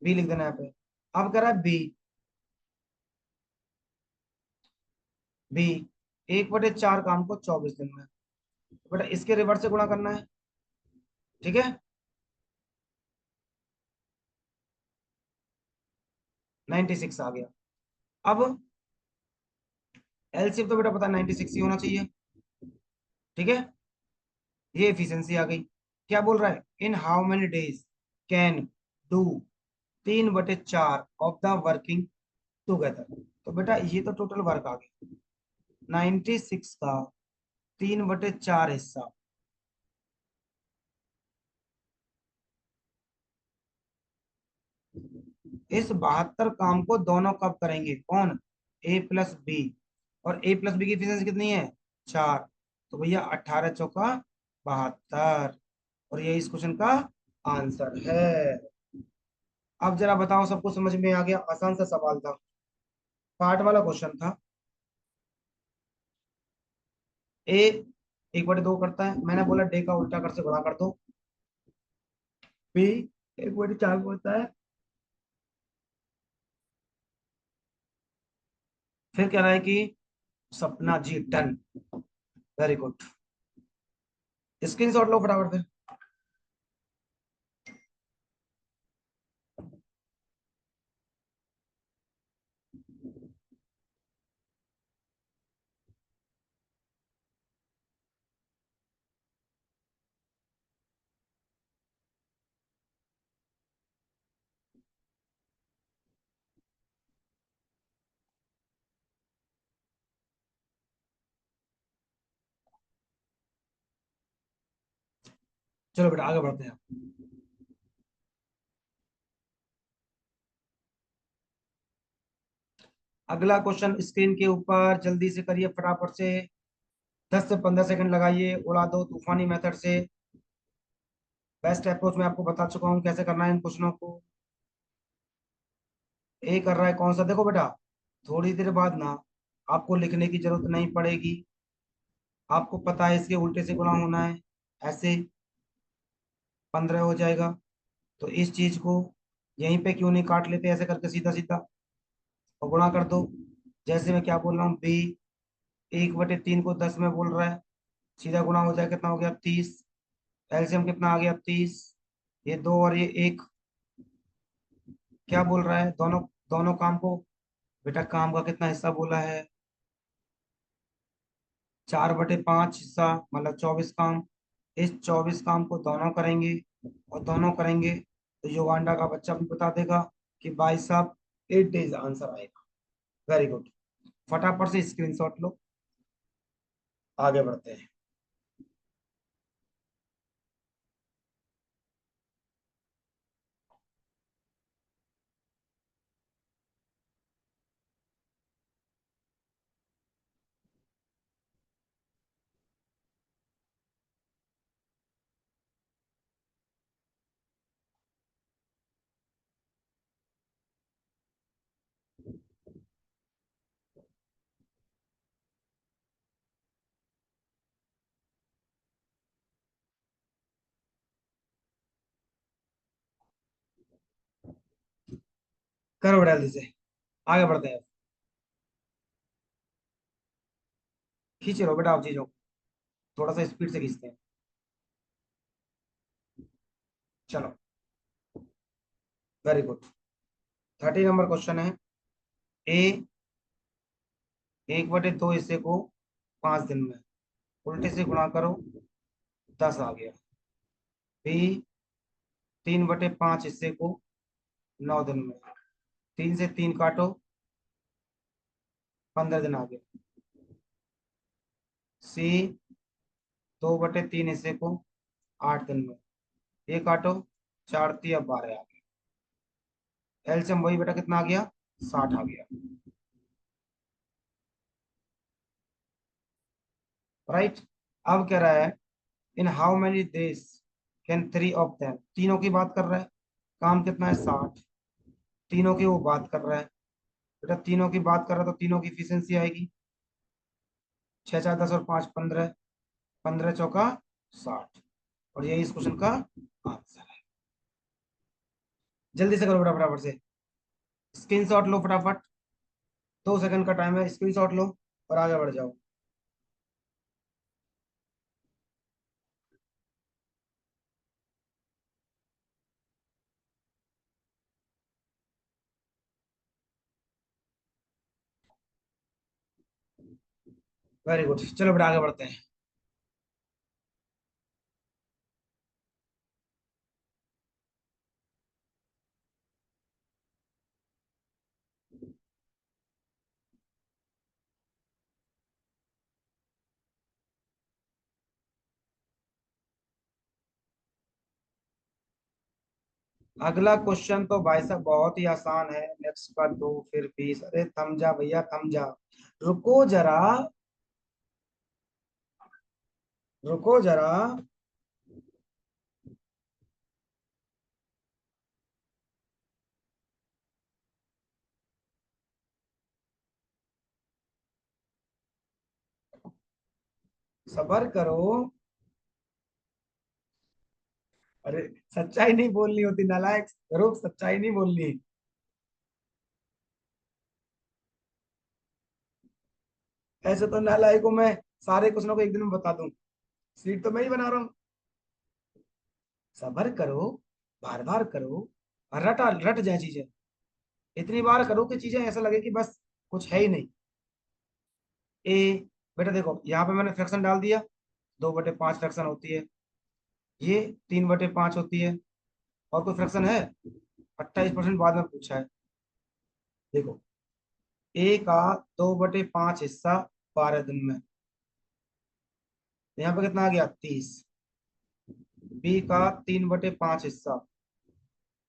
बी लिख देना यहाँ पे। अब कह रहा है बी। बी 1/4 काम को 24 दिन में। तो बेटा इसके रिवर्स से गुणा करना है। ठीक है, 96 आ गया। अब एलसीएम तो बेटा पता 96 ही होना चाहिए। ठीक है, ये एफिशिएंसी आ गई। क्या बोल रहा है? इन how many days can do 3/4 of the working together. तो बेटा ये तो टोटल वर्क आ गया, 96 का 3/4 हिस्सा। इस 72 काम को दोनों कब करेंगे? कौन? ए प्लस बी। और ए प्लस बी की एफिशिएंसी कितनी है? 4। तो भैया 18 × 4 = 72। और ये इस क्वेश्चन का आंसर है। अब जरा बताओ, सबको समझ में आ गया? आसान सा सवाल था, पार्ट वाला क्वेश्चन था। ए 1/2 करता है, मैंने बोला डे का उल्टा कर से गुणा कर दो। बी 1/4 होता है। फिर कह रहा है कि सपना जी टन, वेरी गुड। स्क्रीन शॉट लो फटाफट फिर। चलो बेटा आगे बढ़ते हैं। अगला क्वेश्चन स्क्रीन के ऊपर, जल्दी से करिए फटाफट से। 10 से 15 सेकंड लगाइए, उड़ा दो तूफानी मेथड से। बेस्ट अप्रोच मैं आपको बता चुका हूँ कैसे करना है इन क्वेश्चनों को। ए कर रहा है कौन सा? देखो बेटा, थोड़ी देर बाद ना आपको लिखने की जरूरत नहीं पड़ेगी। आपको पता है इसके उल्टे से गुणा होना है, ऐसे 15 हो जाएगा। तो इस चीज को यहीं पे क्यों नहीं काट लेते ऐसे करके सीधा सीधा, और गुणा कर दो। जैसे मैं क्या बोल रहा हूँ, बी 1/3 को 10 में बोल रहा है, सीधा गुणा हो जाए, कितना हो गया? 30। एलसीएम कितना आ गया? 30। ये 2 और ये 1। क्या बोल रहा है? दोनों दोनों काम को, बेटा काम का कितना हिस्सा बोला है? 4/5 हिस्सा, मतलब 24 काम। इस 24 काम को दोनों करेंगे और दोनों करेंगे तो युगांडा का बच्चा भी बता देगा कि भाई साहब 8 डेज आंसर आएगा। Very good. फटाफट से स्क्रीनशॉट लो, आगे बढ़ते हैं। करो बेटा जल्दी से, आगे बढ़ते हैं। खींच रहो बेटा आप चीजों को, थोड़ा सा स्पीड से खींचते हैं। चलो, वेरी गुड। 30 नंबर क्वेश्चन है। ए 1/2 हिस्से को 5 दिन में उल्टे से गुणा करो, 10 आ गया। बी 3/5 हिस्से को 9 दिन में 3 से 3 काटो, 15 दिन आ गया। सी 2/3 हिस्से को 8 दिन में, ये काटो, 4 × 3 = 12 आ गया। एलसीएम वही बेटा कितना आ गया, 60 आ गया। राइट। अब कह रहा है इन how many days can 3 of them, तीनों की बात कर रहा है, काम कितना है 60, तीनों की वो बात कर रहा है। बेटा तीनों की बात कर रहा है तो तीनों की इफिशियंसी आएगी, 6 × 4 = 10 और 5 = 15, 15 × 4 = 60। और यही इस क्वेश्चन का आंसर है। जल्दी से करो बेटा फटाफट से, स्क्रीनशॉट लो फटाफट, 2 सेकंड का टाइम है, स्क्रीनशॉट लो और आगे बढ़ जाओ। वेरी गुड, चलो बेटा आगे बढ़ते हैं। अगला क्वेश्चन तो भाई साहब बहुत ही आसान है, नेक्स्ट का 2 फिर 20, अरे थम जा भैया थम जा, रुको जरा, रुको जरा। सबर करो। अरे सच्चाई नहीं बोलनी होती नालायक, रुक, सच्चाई नहीं बोलनी। ऐसे तो नालायक को मैं सारे क्वेश्चनों को एक दिन में बता दूं, सीट तो मैं ही बना रहा हूँ। सबर करो, बार बार करो, और रट जाए चीजें, इतनी बार करो कि चीजें ऐसा लगे कि बस कुछ है ही नहीं। ए बेटा देखो यहाँ पे मैंने फ्रैक्शन डाल दिया, 2/5 फ्रैक्शन होती है, ये 3/5 होती है, और कोई फ्रैक्शन है, 28% बाद में पूछा है। देखो ए का 2/5 हिस्सा 12 दिन में, यहाँ पे कितना आ गया 30। बी का 3/5 हिस्सा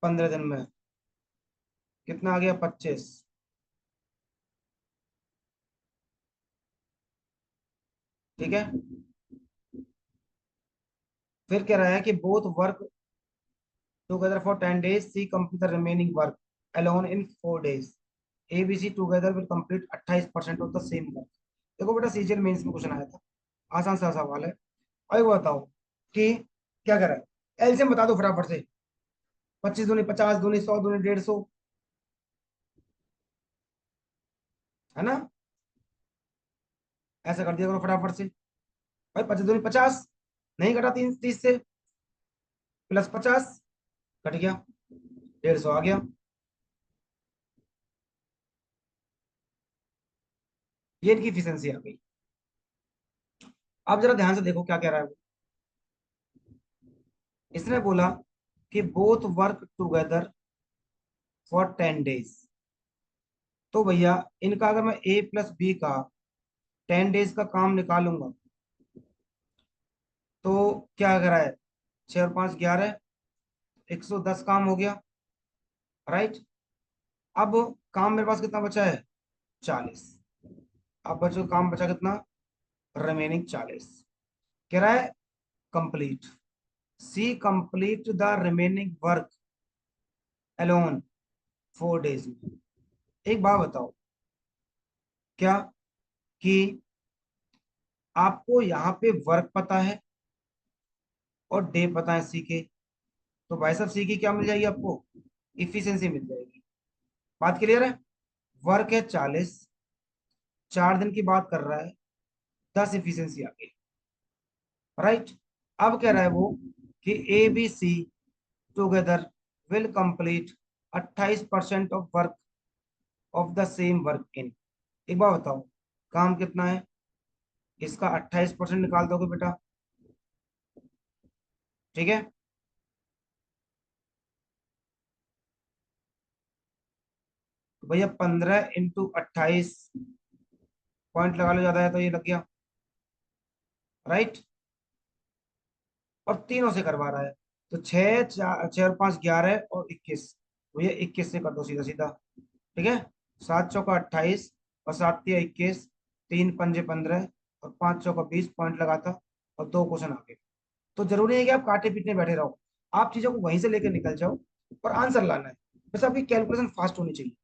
15 दिन में, कितना आ गया 25। ठीक है। फिर कह रहा है कि both work together for 10 days, C complete the remaining work alone in 4 days, A B C together will complete 28% of the same work. देखो बेटा सीजीएल मेंस में क्वेश्चन आया था, आसान सा सवाल है। अब एक बताओ कि क्या कर रहा है, एलसीएम बता दो फटाफट से, 25 दूनी 50, दूनी 100, दूनी 150, है ना। ऐसा कर दिया करो फटाफट से। भाई 25 दूनी 50, नहीं कटा 30 से, +50 कट गया, 150 आ गया। ये इनकी इफिशियंसी आ गई। अब जरा ध्यान से देखो क्या कह रहा है वो। इसने बोला कि both work together for 10 days. तो भैया इनका अगर मैं ए प्लस बी का 10 डेज का काम निकालूंगा तो क्या करा है, 6 और 5 11, 110 काम हो गया। राइट। अब काम मेरे पास कितना बचा है, 40। अब बचो काम बचा कितना, रिमेनिंग 40। कह रहा है complete, C complete the remaining work alone 4 days में। एक बात बताओ, क्या कि आपको यहाँ पे वर्क पता है और डे पता है सी के, तो भाई साहब सी की क्या मिल जाएगी आपको, इफिशियंसी मिल जाएगी। बात क्लियर है। वर्क है 40, 4 दिन की बात कर रहा है, 10 इफिशियंसी आ गई। राइट। अब कह रहा है वो कि A B C together will complete 28% of work of the same work in. एक बार बताओ, काम कितना है, इसका 28% निकाल दोगे बेटा। ठीक है। तो भैया 15 × 28, पॉइंट लगा लो, ज्यादा है तो ये लग गया। राइट। और तीनों से करवा रहा है, तो 6 4 6 और 5 11 और 21। भैया 21 से कर दो सीधा सीधा। ठीक है। 7 चौका 28 और 7 तिया 21, 3 पंजे 15 और 5 चौका 20, पॉइंट लगाता और 2 क्वेश्चन आगे। तो जरूरी है कि आप काटे पीटने बैठे रहो, आप चीजों को वहीं से लेकर निकल जाओ और आंसर लाना है। बस आपकी कैलकुलेशन फास्ट होनी चाहिए।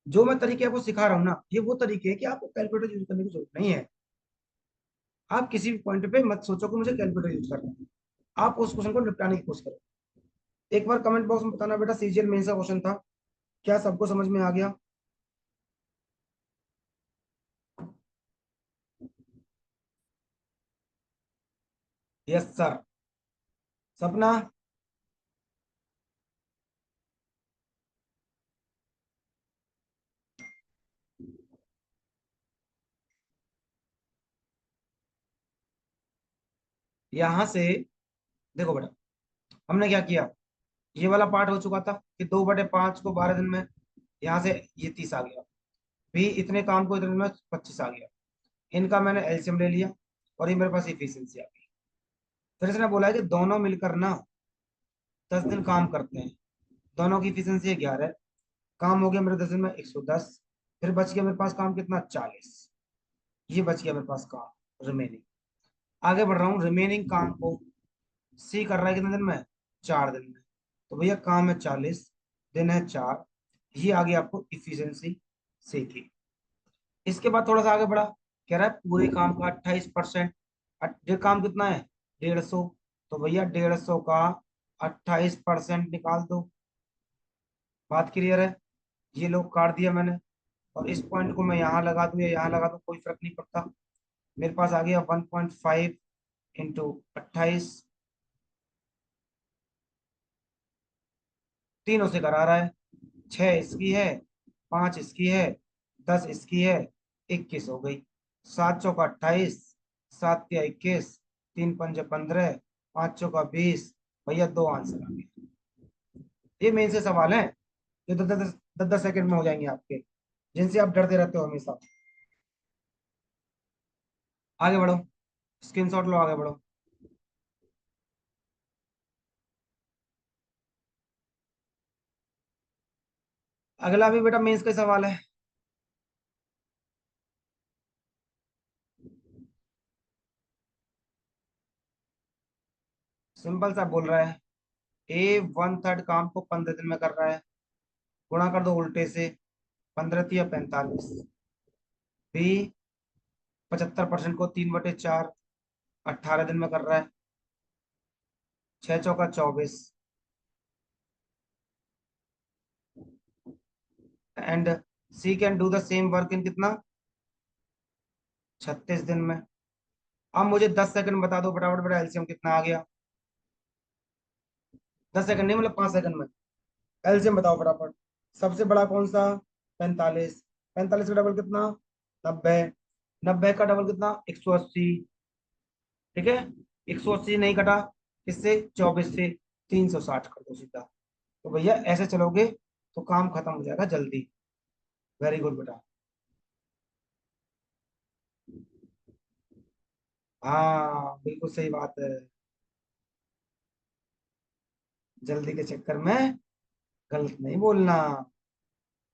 जो मैं तरीके आपको सिखा रहा हूँ ना, ये वो तरीके है कि आपको कैलकुलेटर यूज करने की जरूरत नहीं है। आप किसी भी पॉइंट पे मत सोचो कि मुझे कैलकुलेटर यूज करना है, आप उस क्वेश्चन को निपटाने की कोशिश करो। एक बार कमेंट बॉक्स में बताना बेटा, सीजीएल मेंस का क्वेश्चन था, क्या सबको समझ में आ गया। Yes sir. सपना। यहां से देखो बेटा, हमने क्या किया, ये वाला पार्ट हो चुका था कि 2/5 को 12 दिन में, यहाँ से ये 30 आ गया। भी इतने काम को इतने दिन में 25 आ गया। इनका मैंने एलसीएम ले लिया और ये मेरे पास इफिशियंसी आ गई। फिर इसने बोला है कि दोनों मिलकर ना 10 दिन काम करते हैं, दोनों की इफिशियंसी है 11। काम हो गया मेरे 10 दिन में 110। फिर बच गया मेरे पास काम कितना, 40। ये बच गया मेरे पास काम रिमेनिंग। आगे बढ़ रहा हूँ, रिमेनिंग काम को सी कर रहा है कितने दिन में, 4 दिन में। तो भैया काम है 40, दिन है 4। ये आ गया आपको इफिशियंसी सी की। इसके बाद थोड़ा सा आगे बढ़ा, कह रहा है पूरे काम का 28%। ये काम कितना है, 150। तो भैया 150 का 28% निकाल दो। बात क्लियर है। ये लोग काट दिया मैंने, और इस पॉइंट को मैं यहाँ लगा दूं या यहाँ लगा दूं कोई फर्क नहीं पड़ता। मेरे पास आ गया 1.5 × 28। तीनों से करा रहा है, 6 इसकी है, 5 इसकी है, 10 इसकी है, 21 हो गई। 7 चौका 28, 7 तिया 21, 3 पंजे 15, 5 चौका 20। भैया दो आंसर आ गए। ये मेन से सवाल है जो 10 10 10 10 सेकंड में हो जाएंगे आपके, जिनसे आप डरते रहते हो हमेशा। आगे बढ़ो, स्क्रीनशॉट लो, आगे बढ़ो। अगला भी बेटा मेंस का सवाल है। सिंपल सा बोल रहा है, ए 1/3 काम को 15 दिन में कर रहा है, गुणा कर दो उल्टे से, 15 तिया 45। बी 75% को 3/4 18 दिन में कर रहा है, 6 चौका 24। And C can do the same work in कितना, 36 दिन में। अब मुझे 10 सेकंड बता दो फटाफट बेटा, एलसीएम कितना आ गया। 10 सेकंड नहीं, मतलब 5 सेकंड में एलसीएम बताओ फटाफट। सबसे बड़ा कौन सा, 45। 45 का डबल कितना, 90। 90 का डबल कितना, 180। ठीक है। 180 नहीं कटा, किससे? 24 से 360 कर दो सीधा। तो भैया ऐसे चलोगे तो काम खत्म हो जाएगा जल्दी। वेरी गुड बेटा। हाँ बिल्कुल सही बात है। जल्दी के चक्कर में गलत नहीं बोलना।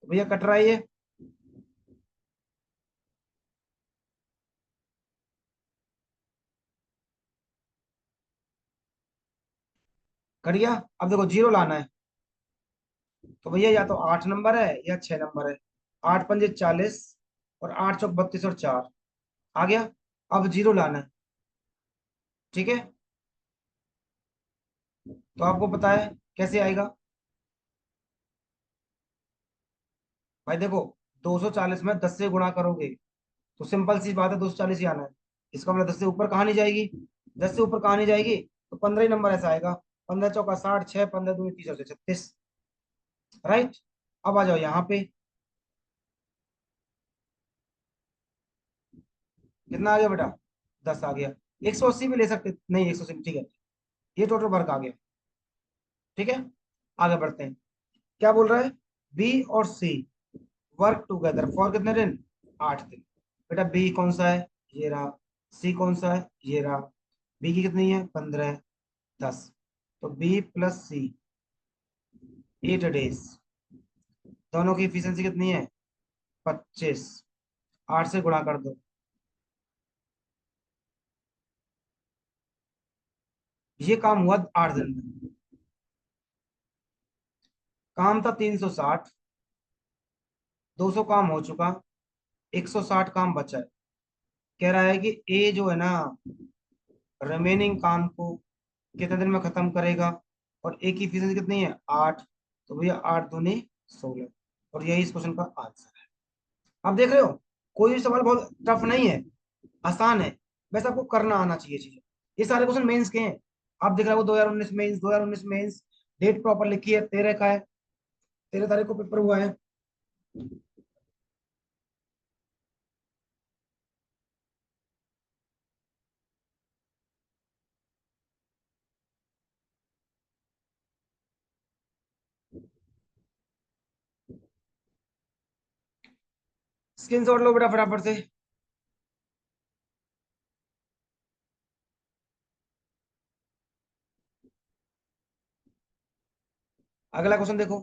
तो भैया कट रहा है ये। कट गया। अब देखो जीरो लाना है। तो भैया या तो 8 नंबर है या 6 नंबर है। 8 पंजे 40 और 8 चौक 32 और 4 आ गया। अब जीरो लाना है। ठीक है। तो आपको पता है कैसे आएगा। भाई देखो 240 में 10 से गुणा करोगे तो सिंपल सी बात है 240 ही आना है। इसका मतलब 10 से ऊपर कहाँ नहीं जाएगी। 10 से ऊपर कहाँ नहीं जाएगी। तो 15 ही नंबर ऐसा आएगा। 15 चौका 60, 6 15 दूनी 30 और 36। राइट। अब आ जाओ यहाँ पे। कितना आ गया बेटा? 10 आ गया। 180 भी ले सकते, नहीं 180 ठीक है। ये टोटल वर्क आ गया। ठीक है। आगे बढ़ते हैं। क्या बोल रहा है? बी और सी वर्क टुगेदर फॉर कितने दिन? 8 दिन। बेटा बी कौन सा है? ये रहा। सी कौन सा है? ये रहा। बी की कितनी है? 15, 10। तो बी प्लस सी 8 डेज। दोनों की इफिशियंसी कितनी है? 25। 8 से गुणा कर दो। ये काम हुआ 8 दिन में। काम था 360। 200 काम हो चुका। 160 काम बचा है। कह रहा है कि ए जो है ना रिमेनिंग काम को कितने दिन में खत्म करेगा। और ए की इफिशियंसी कितनी है? 8। तो भैया 8 दूनी 16। और यही इस क्वेश्चन का आंसर है। आप देख रहे हो कोई भी सवाल बहुत टफ नहीं है, आसान है। बस आपको करना आना चाहिए चीजें। ये सारे क्वेश्चन मेंस के हैं। आप देख रहे हो 2019 मेंस, 2019 मेंस। डेट प्रॉपर लिखी है, 13 का है। 13 तारीख को पेपर हुआ है। स्क्रीनशॉट लो बेटा फटाफट से। अगला क्वेश्चन देखो।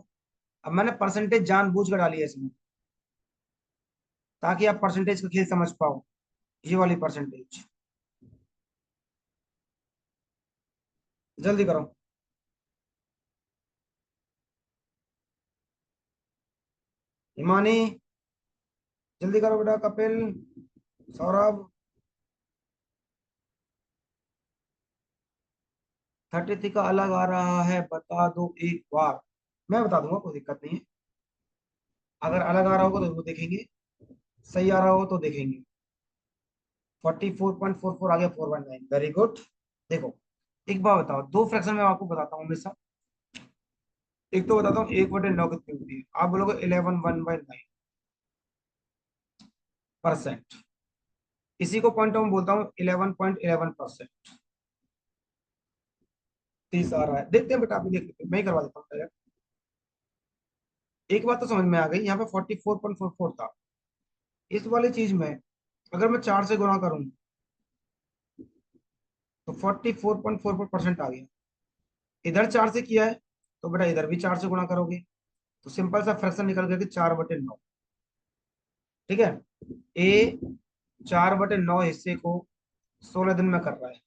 अब मैंने परसेंटेज जानबूझ कर डाली है इसमें, ताकि आप परसेंटेज का खेल समझ पाओ। ये वाली परसेंटेज। जल्दी करो। हिमानी जल्दी करो बेटा। कपिल, सौरभ। 33 का अलग आ रहा है, बता दो एक बार। मैं बता दूंगा, कोई दिक्कत नहीं है। अगर अलग आ रहा होगा तो वो देखेंगे, सही आ रहा हो तो देखेंगे। 44.44 आ गया, 419। Very good. देखो एक बार बताओ, दो फ्रैक्शन में आपको बताता हूँ हमेशा। एक तो बताता हूँ 1/9 कितनी होती है। आप बोलोगे 11 1/9%। इसी को पॉइंट में बोलता हूँ 11.11%। 30 आ रहा है, देखते हैं बेटा, अभी देखते हैं, मैं ही करवा देता हूँ पहले। एक बात तो समझ में आ गई, यहाँ पे 44.44 था। इस वाली चीज में अगर मैं 4 से गुणा करूँ तो 44.44% आ गया। इधर 4 से किया है तो बेटा इधर भी 4 से गुणा करोगे तो सिंपल सा फ्रैक्शन निकल गया कि 4/9। ठीक है। ए 4/9 हिस्से को 16 दिन में कर रहा है।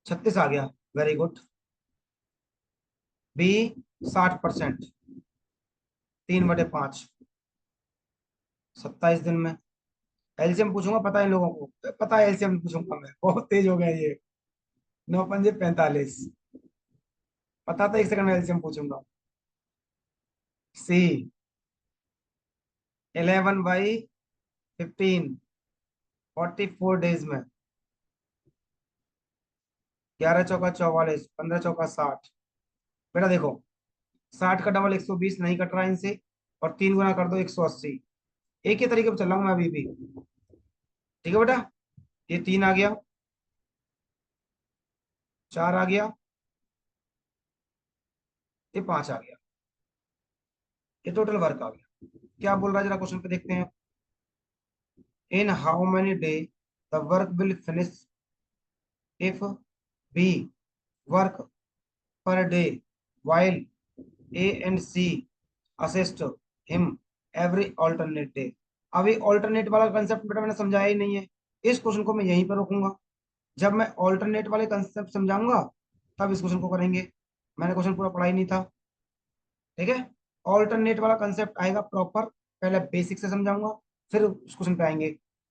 36 आ गया। Very good. बी 60%। 3/5 27 दिन में। एलसीएम पूछूंगा, पता है इन लोगों को, पता है एलसीएम पूछूंगा मैं, बहुत तेज हो गया ये। 9 पंजे 45। पता था 1 सेकंड में एलसीएम पूछूंगा। सी 11/15। 44 डेज में। 11 चौका 44, 15 चौका 60। बेटा देखो 60 का डबल 120 नहीं कट रहा है इनसे। और 3 गुना कर दो 180। एक ही तरीके पर चल रहा हूँ मैं अभी भी। ठीक है बेटा। ये 3 आ गया। 4 आ गया, ये 5 आ गया, ये टोटल वर्क आ गया। क्या बोल रहा है जरा क्वेश्चन पे देखते हैं। In how many day the work will finish if B work पर day while A and C assist him every alternate day। अभी ऑल्टरनेट वाला कंसेप्ट बेटा मैंने समझाया ही नहीं है, इस क्वेश्चन को मैं यहीं पर रोकूंगा। जब मैं ऑल्टरनेट वाले कंसेप्ट समझाऊंगा तब इस क्वेश्चन को करेंगे। मैंने क्वेश्चन पूरा पढ़ा ही नहीं था, ठीक है। ऑल्टरनेट वाला कंसेप्ट आएगा प्रॉपर, पहले बेसिक से समझाऊंगा, फिर उस क्वेश्चन पे आएंगे।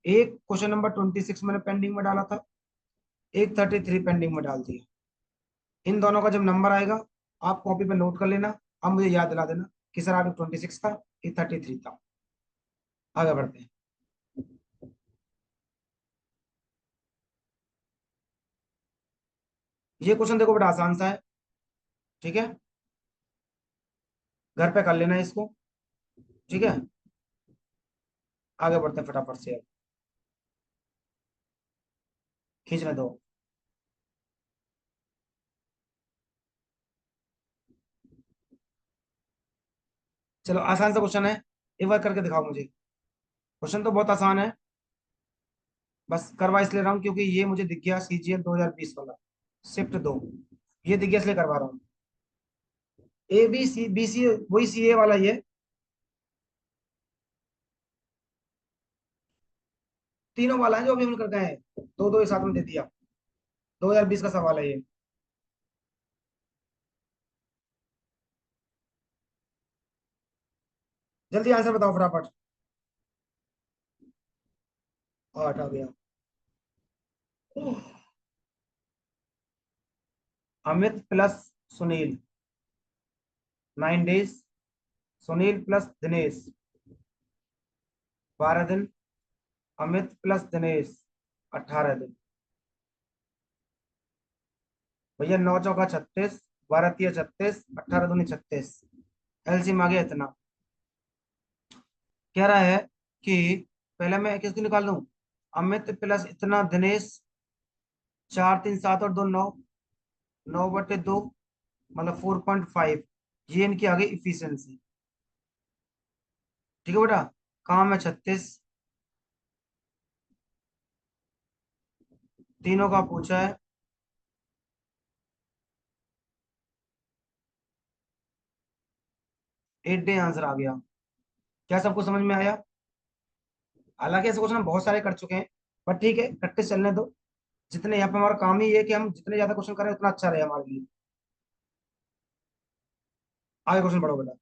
एक क्वेश्चन नंबर 26 मैंने पेंडिंग में डाला था, एक 33 पेंडिंग में डाल दिया। इन दोनों का जब नंबर आएगा आप कॉपी पे नोट कर लेना, अब मुझे याद दिला देना कि सर आगे 26 था, ये 33 था। आगे बढ़ते हैं। ये क्वेश्चन देखो बड़ा आसान सा है, ठीक है, घर पे कर लेना इसको, ठीक है। आगे बढ़ते हैं फटाफट से, अब खींचने दो। चलो आसान सा क्वेश्चन है, एक बार करके दिखाओ मुझे। क्वेश्चन तो बहुत आसान है, बस करवा इसलिए रहा हूँ क्योंकि ये मुझे दिख गया CGL 2020 वाला, शिफ्ट 2, ये दिख गया इसलिए करवा रहा हूँ। ABC वही CA वाला ये, तीनों वाला है जो अभी हम कर गए हैं, दो दो एक साथ में दे दिया। 2020 का सवाल है ये। जल्दी आंसर बताओ फटाफट। 8 आ गया। Amit plus Sunil 9 days, Sunil plus Dinesh 12 दिन, अमित प्लस दिनेश 18 दिन। भैया 9 चौका 36, 12 तिया 36, 18 दूनी 36, एलसीएम आ गया इतना। कह रहा है कि पहले मैं किसको निकाल दूं, अमित प्लस इतना दिनेश, 4 3 7 और 2 9, 9/2 मतलब 4.5, ये इनकी आ गई इफिशियंसी, ठीक है बेटा। काम है 36, तीनों का पूछा है, 8 डे आंसर आ गया। क्या सबको समझ में आया? हालांकि ऐसे क्वेश्चन हम बहुत सारे कर चुके हैं, पर ठीक है प्रैक्टिस चलने दो। जितने यहाँ पे हमारा काम ही ये है कि हम जितने ज्यादा क्वेश्चन करें उतना अच्छा रहे हमारे लिए। आगे क्वेश्चन बढ़ो बेटा,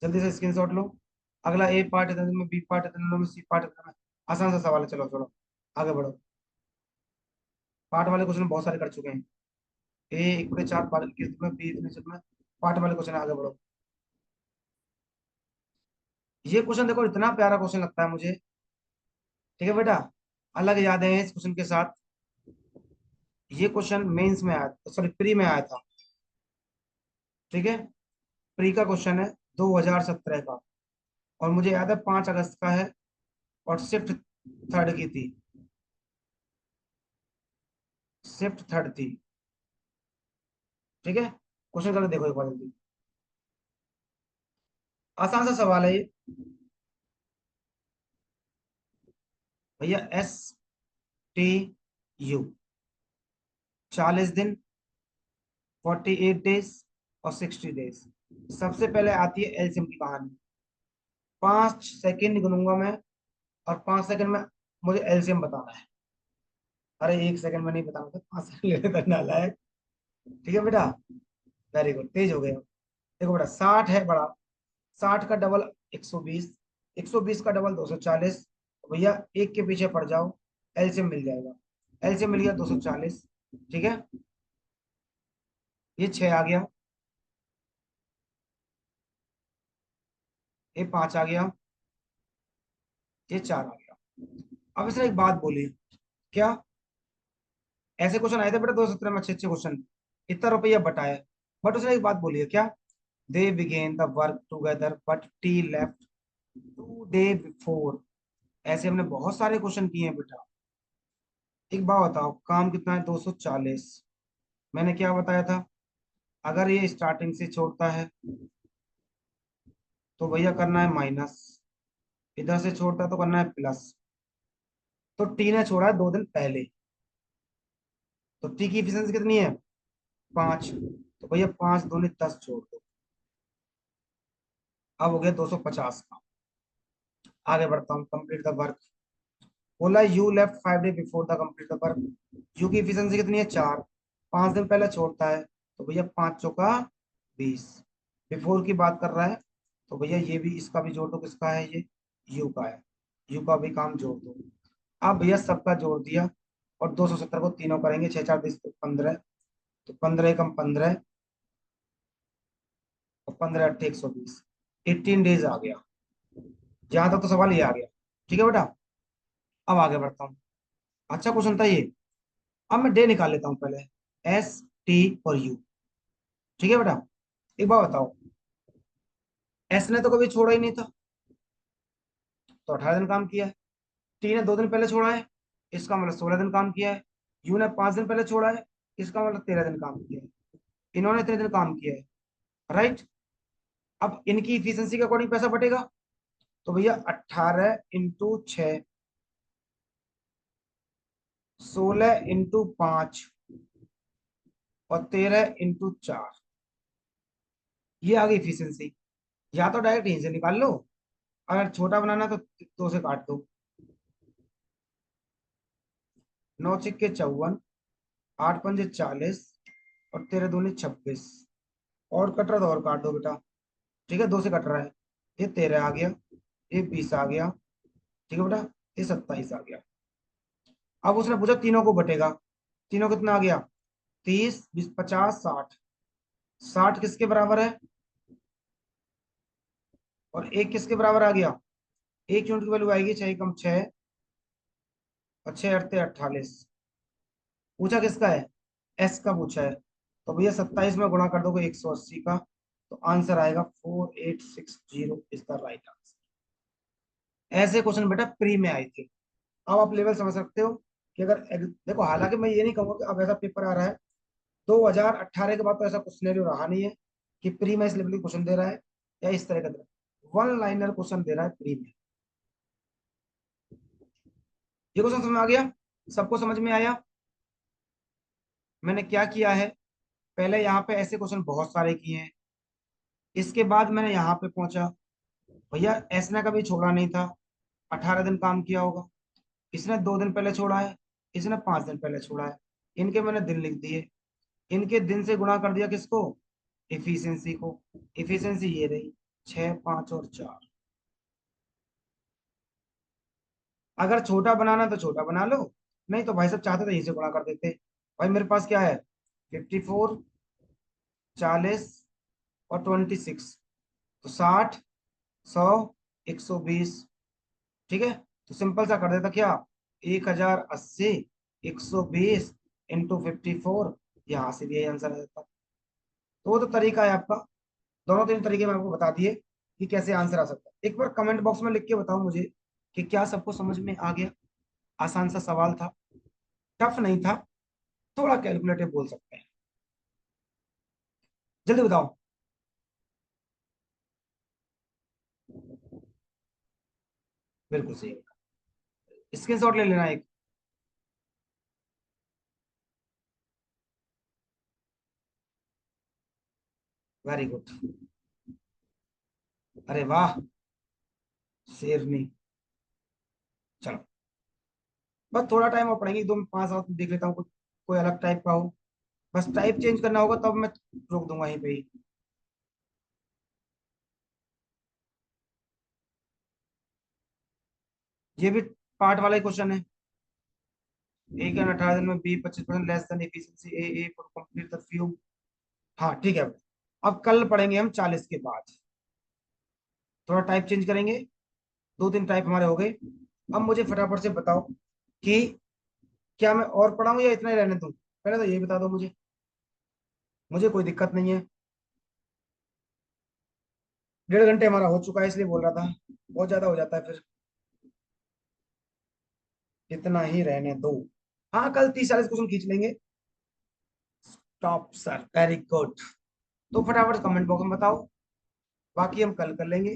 जल्दी से स्क्रीनशॉट लो। अगला ए पार्ट है, में बी पार्ट है, में सी पार्ट है। आसान सा सवाल है, चलो चलो आगे बढ़ो। पार्ट वाले क्वेश्चन बहुत सारे कर चुके हैं। ए 1/4 पार्ट के में, बी इतने में, पार्ट वाले क्वेश्चन आगे बढ़ो। ये क्वेश्चन देखो इतना प्यारा क्वेश्चन लगता है मुझे, ठीक है बेटा। अलग यादें हैं इस क्वेश्चन के साथ। ये क्वेश्चन मेंस में आया, सॉरी प्री में आया था, ठीक है। प्री का क्वेश्चन है 2017 का, और मुझे याद है 5 अगस्त का है, और शिफ्ट 3 की थी, शिफ्ट 3 थी, ठीक है। क्वेश्चन करके देखो एक बार जल्दी, आसान सा सवाल है ये। भैया STU 40 दिन, 48 डेज और 60 डेज। सबसे पहले आती है एलसीएम की कहानी। 5 सेकेंड गिनूंगा मैं, और 5 सेकेंड में मुझे एलसीएम बताना है। अरे 1 सेकेंड में नहीं बताऊंगा, 5 सेकेंड ले लेता नालायक, ठीक है बेटा। वेरी गुड, तेज हो गए हो। देखो बेटा 60 है बड़ा, 60 का डबल 120, 120 का डबल 240। भैया एक के पीछे पड़ जाओ, एलसीएम मिल जाएगा। एलसीएम मिल गया 240, ठीक है। ये 6 आ गया, ये 5 आ गया, ये 4 आ गया। अब इसने एक बात बोली, क्या? ऐसे क्वेश्चन आए थे बेटा 2017 में, अच्छे अच्छे क्वेश्चन, इतना रुपया बटाया, बट उसने एक बात बोली है, क्या? They begin the work together but T left 2 day before. ऐसे हमने बहुत सारे क्वेश्चन किए हैं बेटा, एक बात बताओ, काम कितना है? 240। मैंने क्या बताया था? अगर ये स्टार्टिंग से छोड़ता है तो भैया करना है माइनस, इधर से छोड़ता है तो करना है प्लस। तो टी ने छोड़ा है 2 दिन पहले, तो टी की इफिशियंसी कितनी है? 5। तो भैया 5 दूनी 10 छोड़ दो, अब हो गया 250 का। आगे बढ़ता हूँ, कंप्लीट द वर्क। बोला you left 5 day before the complete the work. You की इफिशियंसी कितनी है? 4। 5 दिन पहले छोड़ता है, तो भैया 5 चौका 20। बिफोर की बात कर रहा है, तो भैया ये भी, इसका भी जोड़ दो। किसका है ये? यू का है। यू का भी काम जोड़ दो। अब भैया सबका जोड़ दिया, और 270 को तीनों करेंगे, 6 4 20 तो 15। तो 15 कम 15, और 15 8 120। 18 डेज आ गया। जहां तक तो सवाल ये आ गया। ठीक है बेटा, अब आगे बढ़ता हूँ। अच्छा क्वेश्चन था ये। अब मैं डे निकाल लेता हूँ पहले, एस टी और यू। ठीक है बेटा, एक बार बताओ, एस ने तो कभी छोड़ा ही नहीं था, तो 18 दिन काम किया है। टी ने 2 दिन पहले छोड़ा है, इसका मतलब 16 दिन काम किया है। यू ने 5 दिन पहले छोड़ा है, इसका मतलब 13 दिन काम किया है। इन्होंने इतने दिन काम किया है, राइट। अब इनकी इफिशियंसी के अकॉर्डिंग पैसा बटेगा। तो भैया 18 × 6, 16 × 5, और 13 × 4, ये आ गई इफिशियंसी। या तो डायरेक्ट यहीं से निकाल लो, अगर छोटा बनाना तो 2 से काट दो। 9 × 6 = 54, 8 × 5 = 40, और 13 दूनी 26। और कट रहा तो और काट दो बेटा। ठीक है, 2 से कट रहा है। ये 13 आ गया, ये 20 आ गया। ठीक है बेटा, ये 27 आ गया। अब उसने पूछा तीनों को बटेगा। तीनों कितना आ गया? 30 20 50 60। 60 किसके बराबर है? और एक किसके बराबर आ गया? एक यूनिट की वैल्यू आएगी 6 कम 6, और 6 8 48। पूछा किसका है? एस का पूछा है। तो भैया 27 में गुणा कर दोगे 180 का, तो आंसर आएगा 4860 इज द राइट आंसर। ऐसे क्वेश्चन बेटा प्री में आए थे। अब आप लेवल समझ सकते हो कि अगर देखो, हालांकि मैं ये नहीं कहूंगा कि अब ऐसा पेपर आ रहा है। 2018 के बाद तो ऐसा कुछ सिनेरियो रहा नहीं है कि प्री में इस लेवल के क्वेश्चन दे रहा है, या इस तरह का दे रहा है। वन लाइनर क्वेश्चन दे रहा है प्री में। ये क्वेश्चन समझ में आ गया? सबको समझ में आया? मैंने क्या किया है, पहले यहाँ पे ऐसे क्वेश्चन बहुत सारे किए हैं, इसके बाद मैंने यहाँ पे पहुंचा। भैया एस ने कभी छोड़ा नहीं था, 18 दिन काम किया होगा। इसने 2 दिन पहले छोड़ा है, इसने 5 दिन पहले छोड़ा है। इनके मैंने दिन लिख दिए, इनके दिन से गुणा कर दिया किसको? इफिशियंसी को। इफिशियंसी ये रही, 6 5 और 4। अगर छोटा बनाना तो छोटा बना लो, नहीं तो भाई साहब चाहते तो यहीं से गुणा कर देते। भाई मेरे पास क्या है? 54, 40 और 26, तो 60, 100, 120। ठीक है, तो सिंपल सा कर देता क्या? 1080, 120 × 54। यहाँ से भी यही आंसर आ जाता। तो वो तो तरीका है आपका। दोनों तीन तरीके मैं आपको बता दिए कि कैसे आंसर आ सकता है। एक बार कमेंट बॉक्स में लिख के बताओ मुझे कि क्या सबको समझ में आ गया। आसान सा सवाल था, टफ नहीं था, थोड़ा कैलकुलेटिव बोल सकते हैं। जल्दी बताओ। बिल्कुल सही। स्क्रीनशॉट ले लेना एक। Very good. अरे वाह, शेरनी। चलो, बस थोड़ा टाइम और पढ़ेंगे, 2 5 साल देख लेता हूँ, कोई अलग टाइप का हो। बस टाइप चेंज करना होगा तब मैं रोक दूंगा यहीं पे ही। ये भी पार्ट वाला ही क्वेश्चन है। ए कैन 18 दिन में B 25% less than efficiency A for complete the few. हाँ ठीक है। अब कल पढ़ेंगे हम 40 के बाद। थोड़ा टाइप चेंज करेंगे, 2 3 टाइप हमारे हो गए। अब मुझे फटाफट से बताओ कि क्या मैं और पढ़ाऊं या इतना ही रहने दूं? पहले तो ये बता दो मुझे। मुझे कोई दिक्कत नहीं है, 1.5 घंटे हमारा हो चुका है, इसलिए बोल रहा था। बहुत ज्यादा हो जाता है फिर। इतना ही रहने दो। हाँ, कल 30-40 क्वेश्चन खींच लेंगे। Top sir, very good. तो फटाफट कमेंट बॉक्स में बताओ, बाकी हम कल कर लेंगे।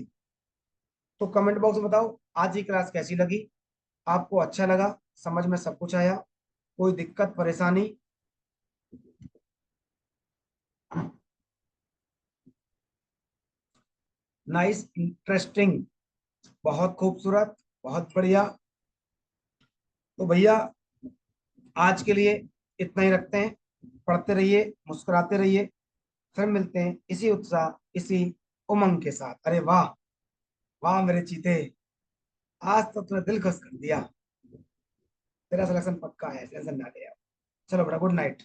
तो कमेंट बॉक्स में बताओ आज की क्लास कैसी लगी, आपको अच्छा लगा, समझ में सब कुछ आया, कोई दिक्कत परेशानी? नाइस, इंटरेस्टिंग, बहुत खूबसूरत, बहुत बढ़िया। तो भैया आज के लिए इतना ही रखते हैं। पढ़ते रहिए, मुस्कुराते रहिए, फिर मिलते हैं इसी उत्साह, इसी उमंग के साथ। अरे वाह, वाह मेरे चीते, आज तो तूने दिल खुश कर दिया। तेरा सिलेक्शन पक्का है, टेंशन ना ले। चलो बेटा, गुड नाइट।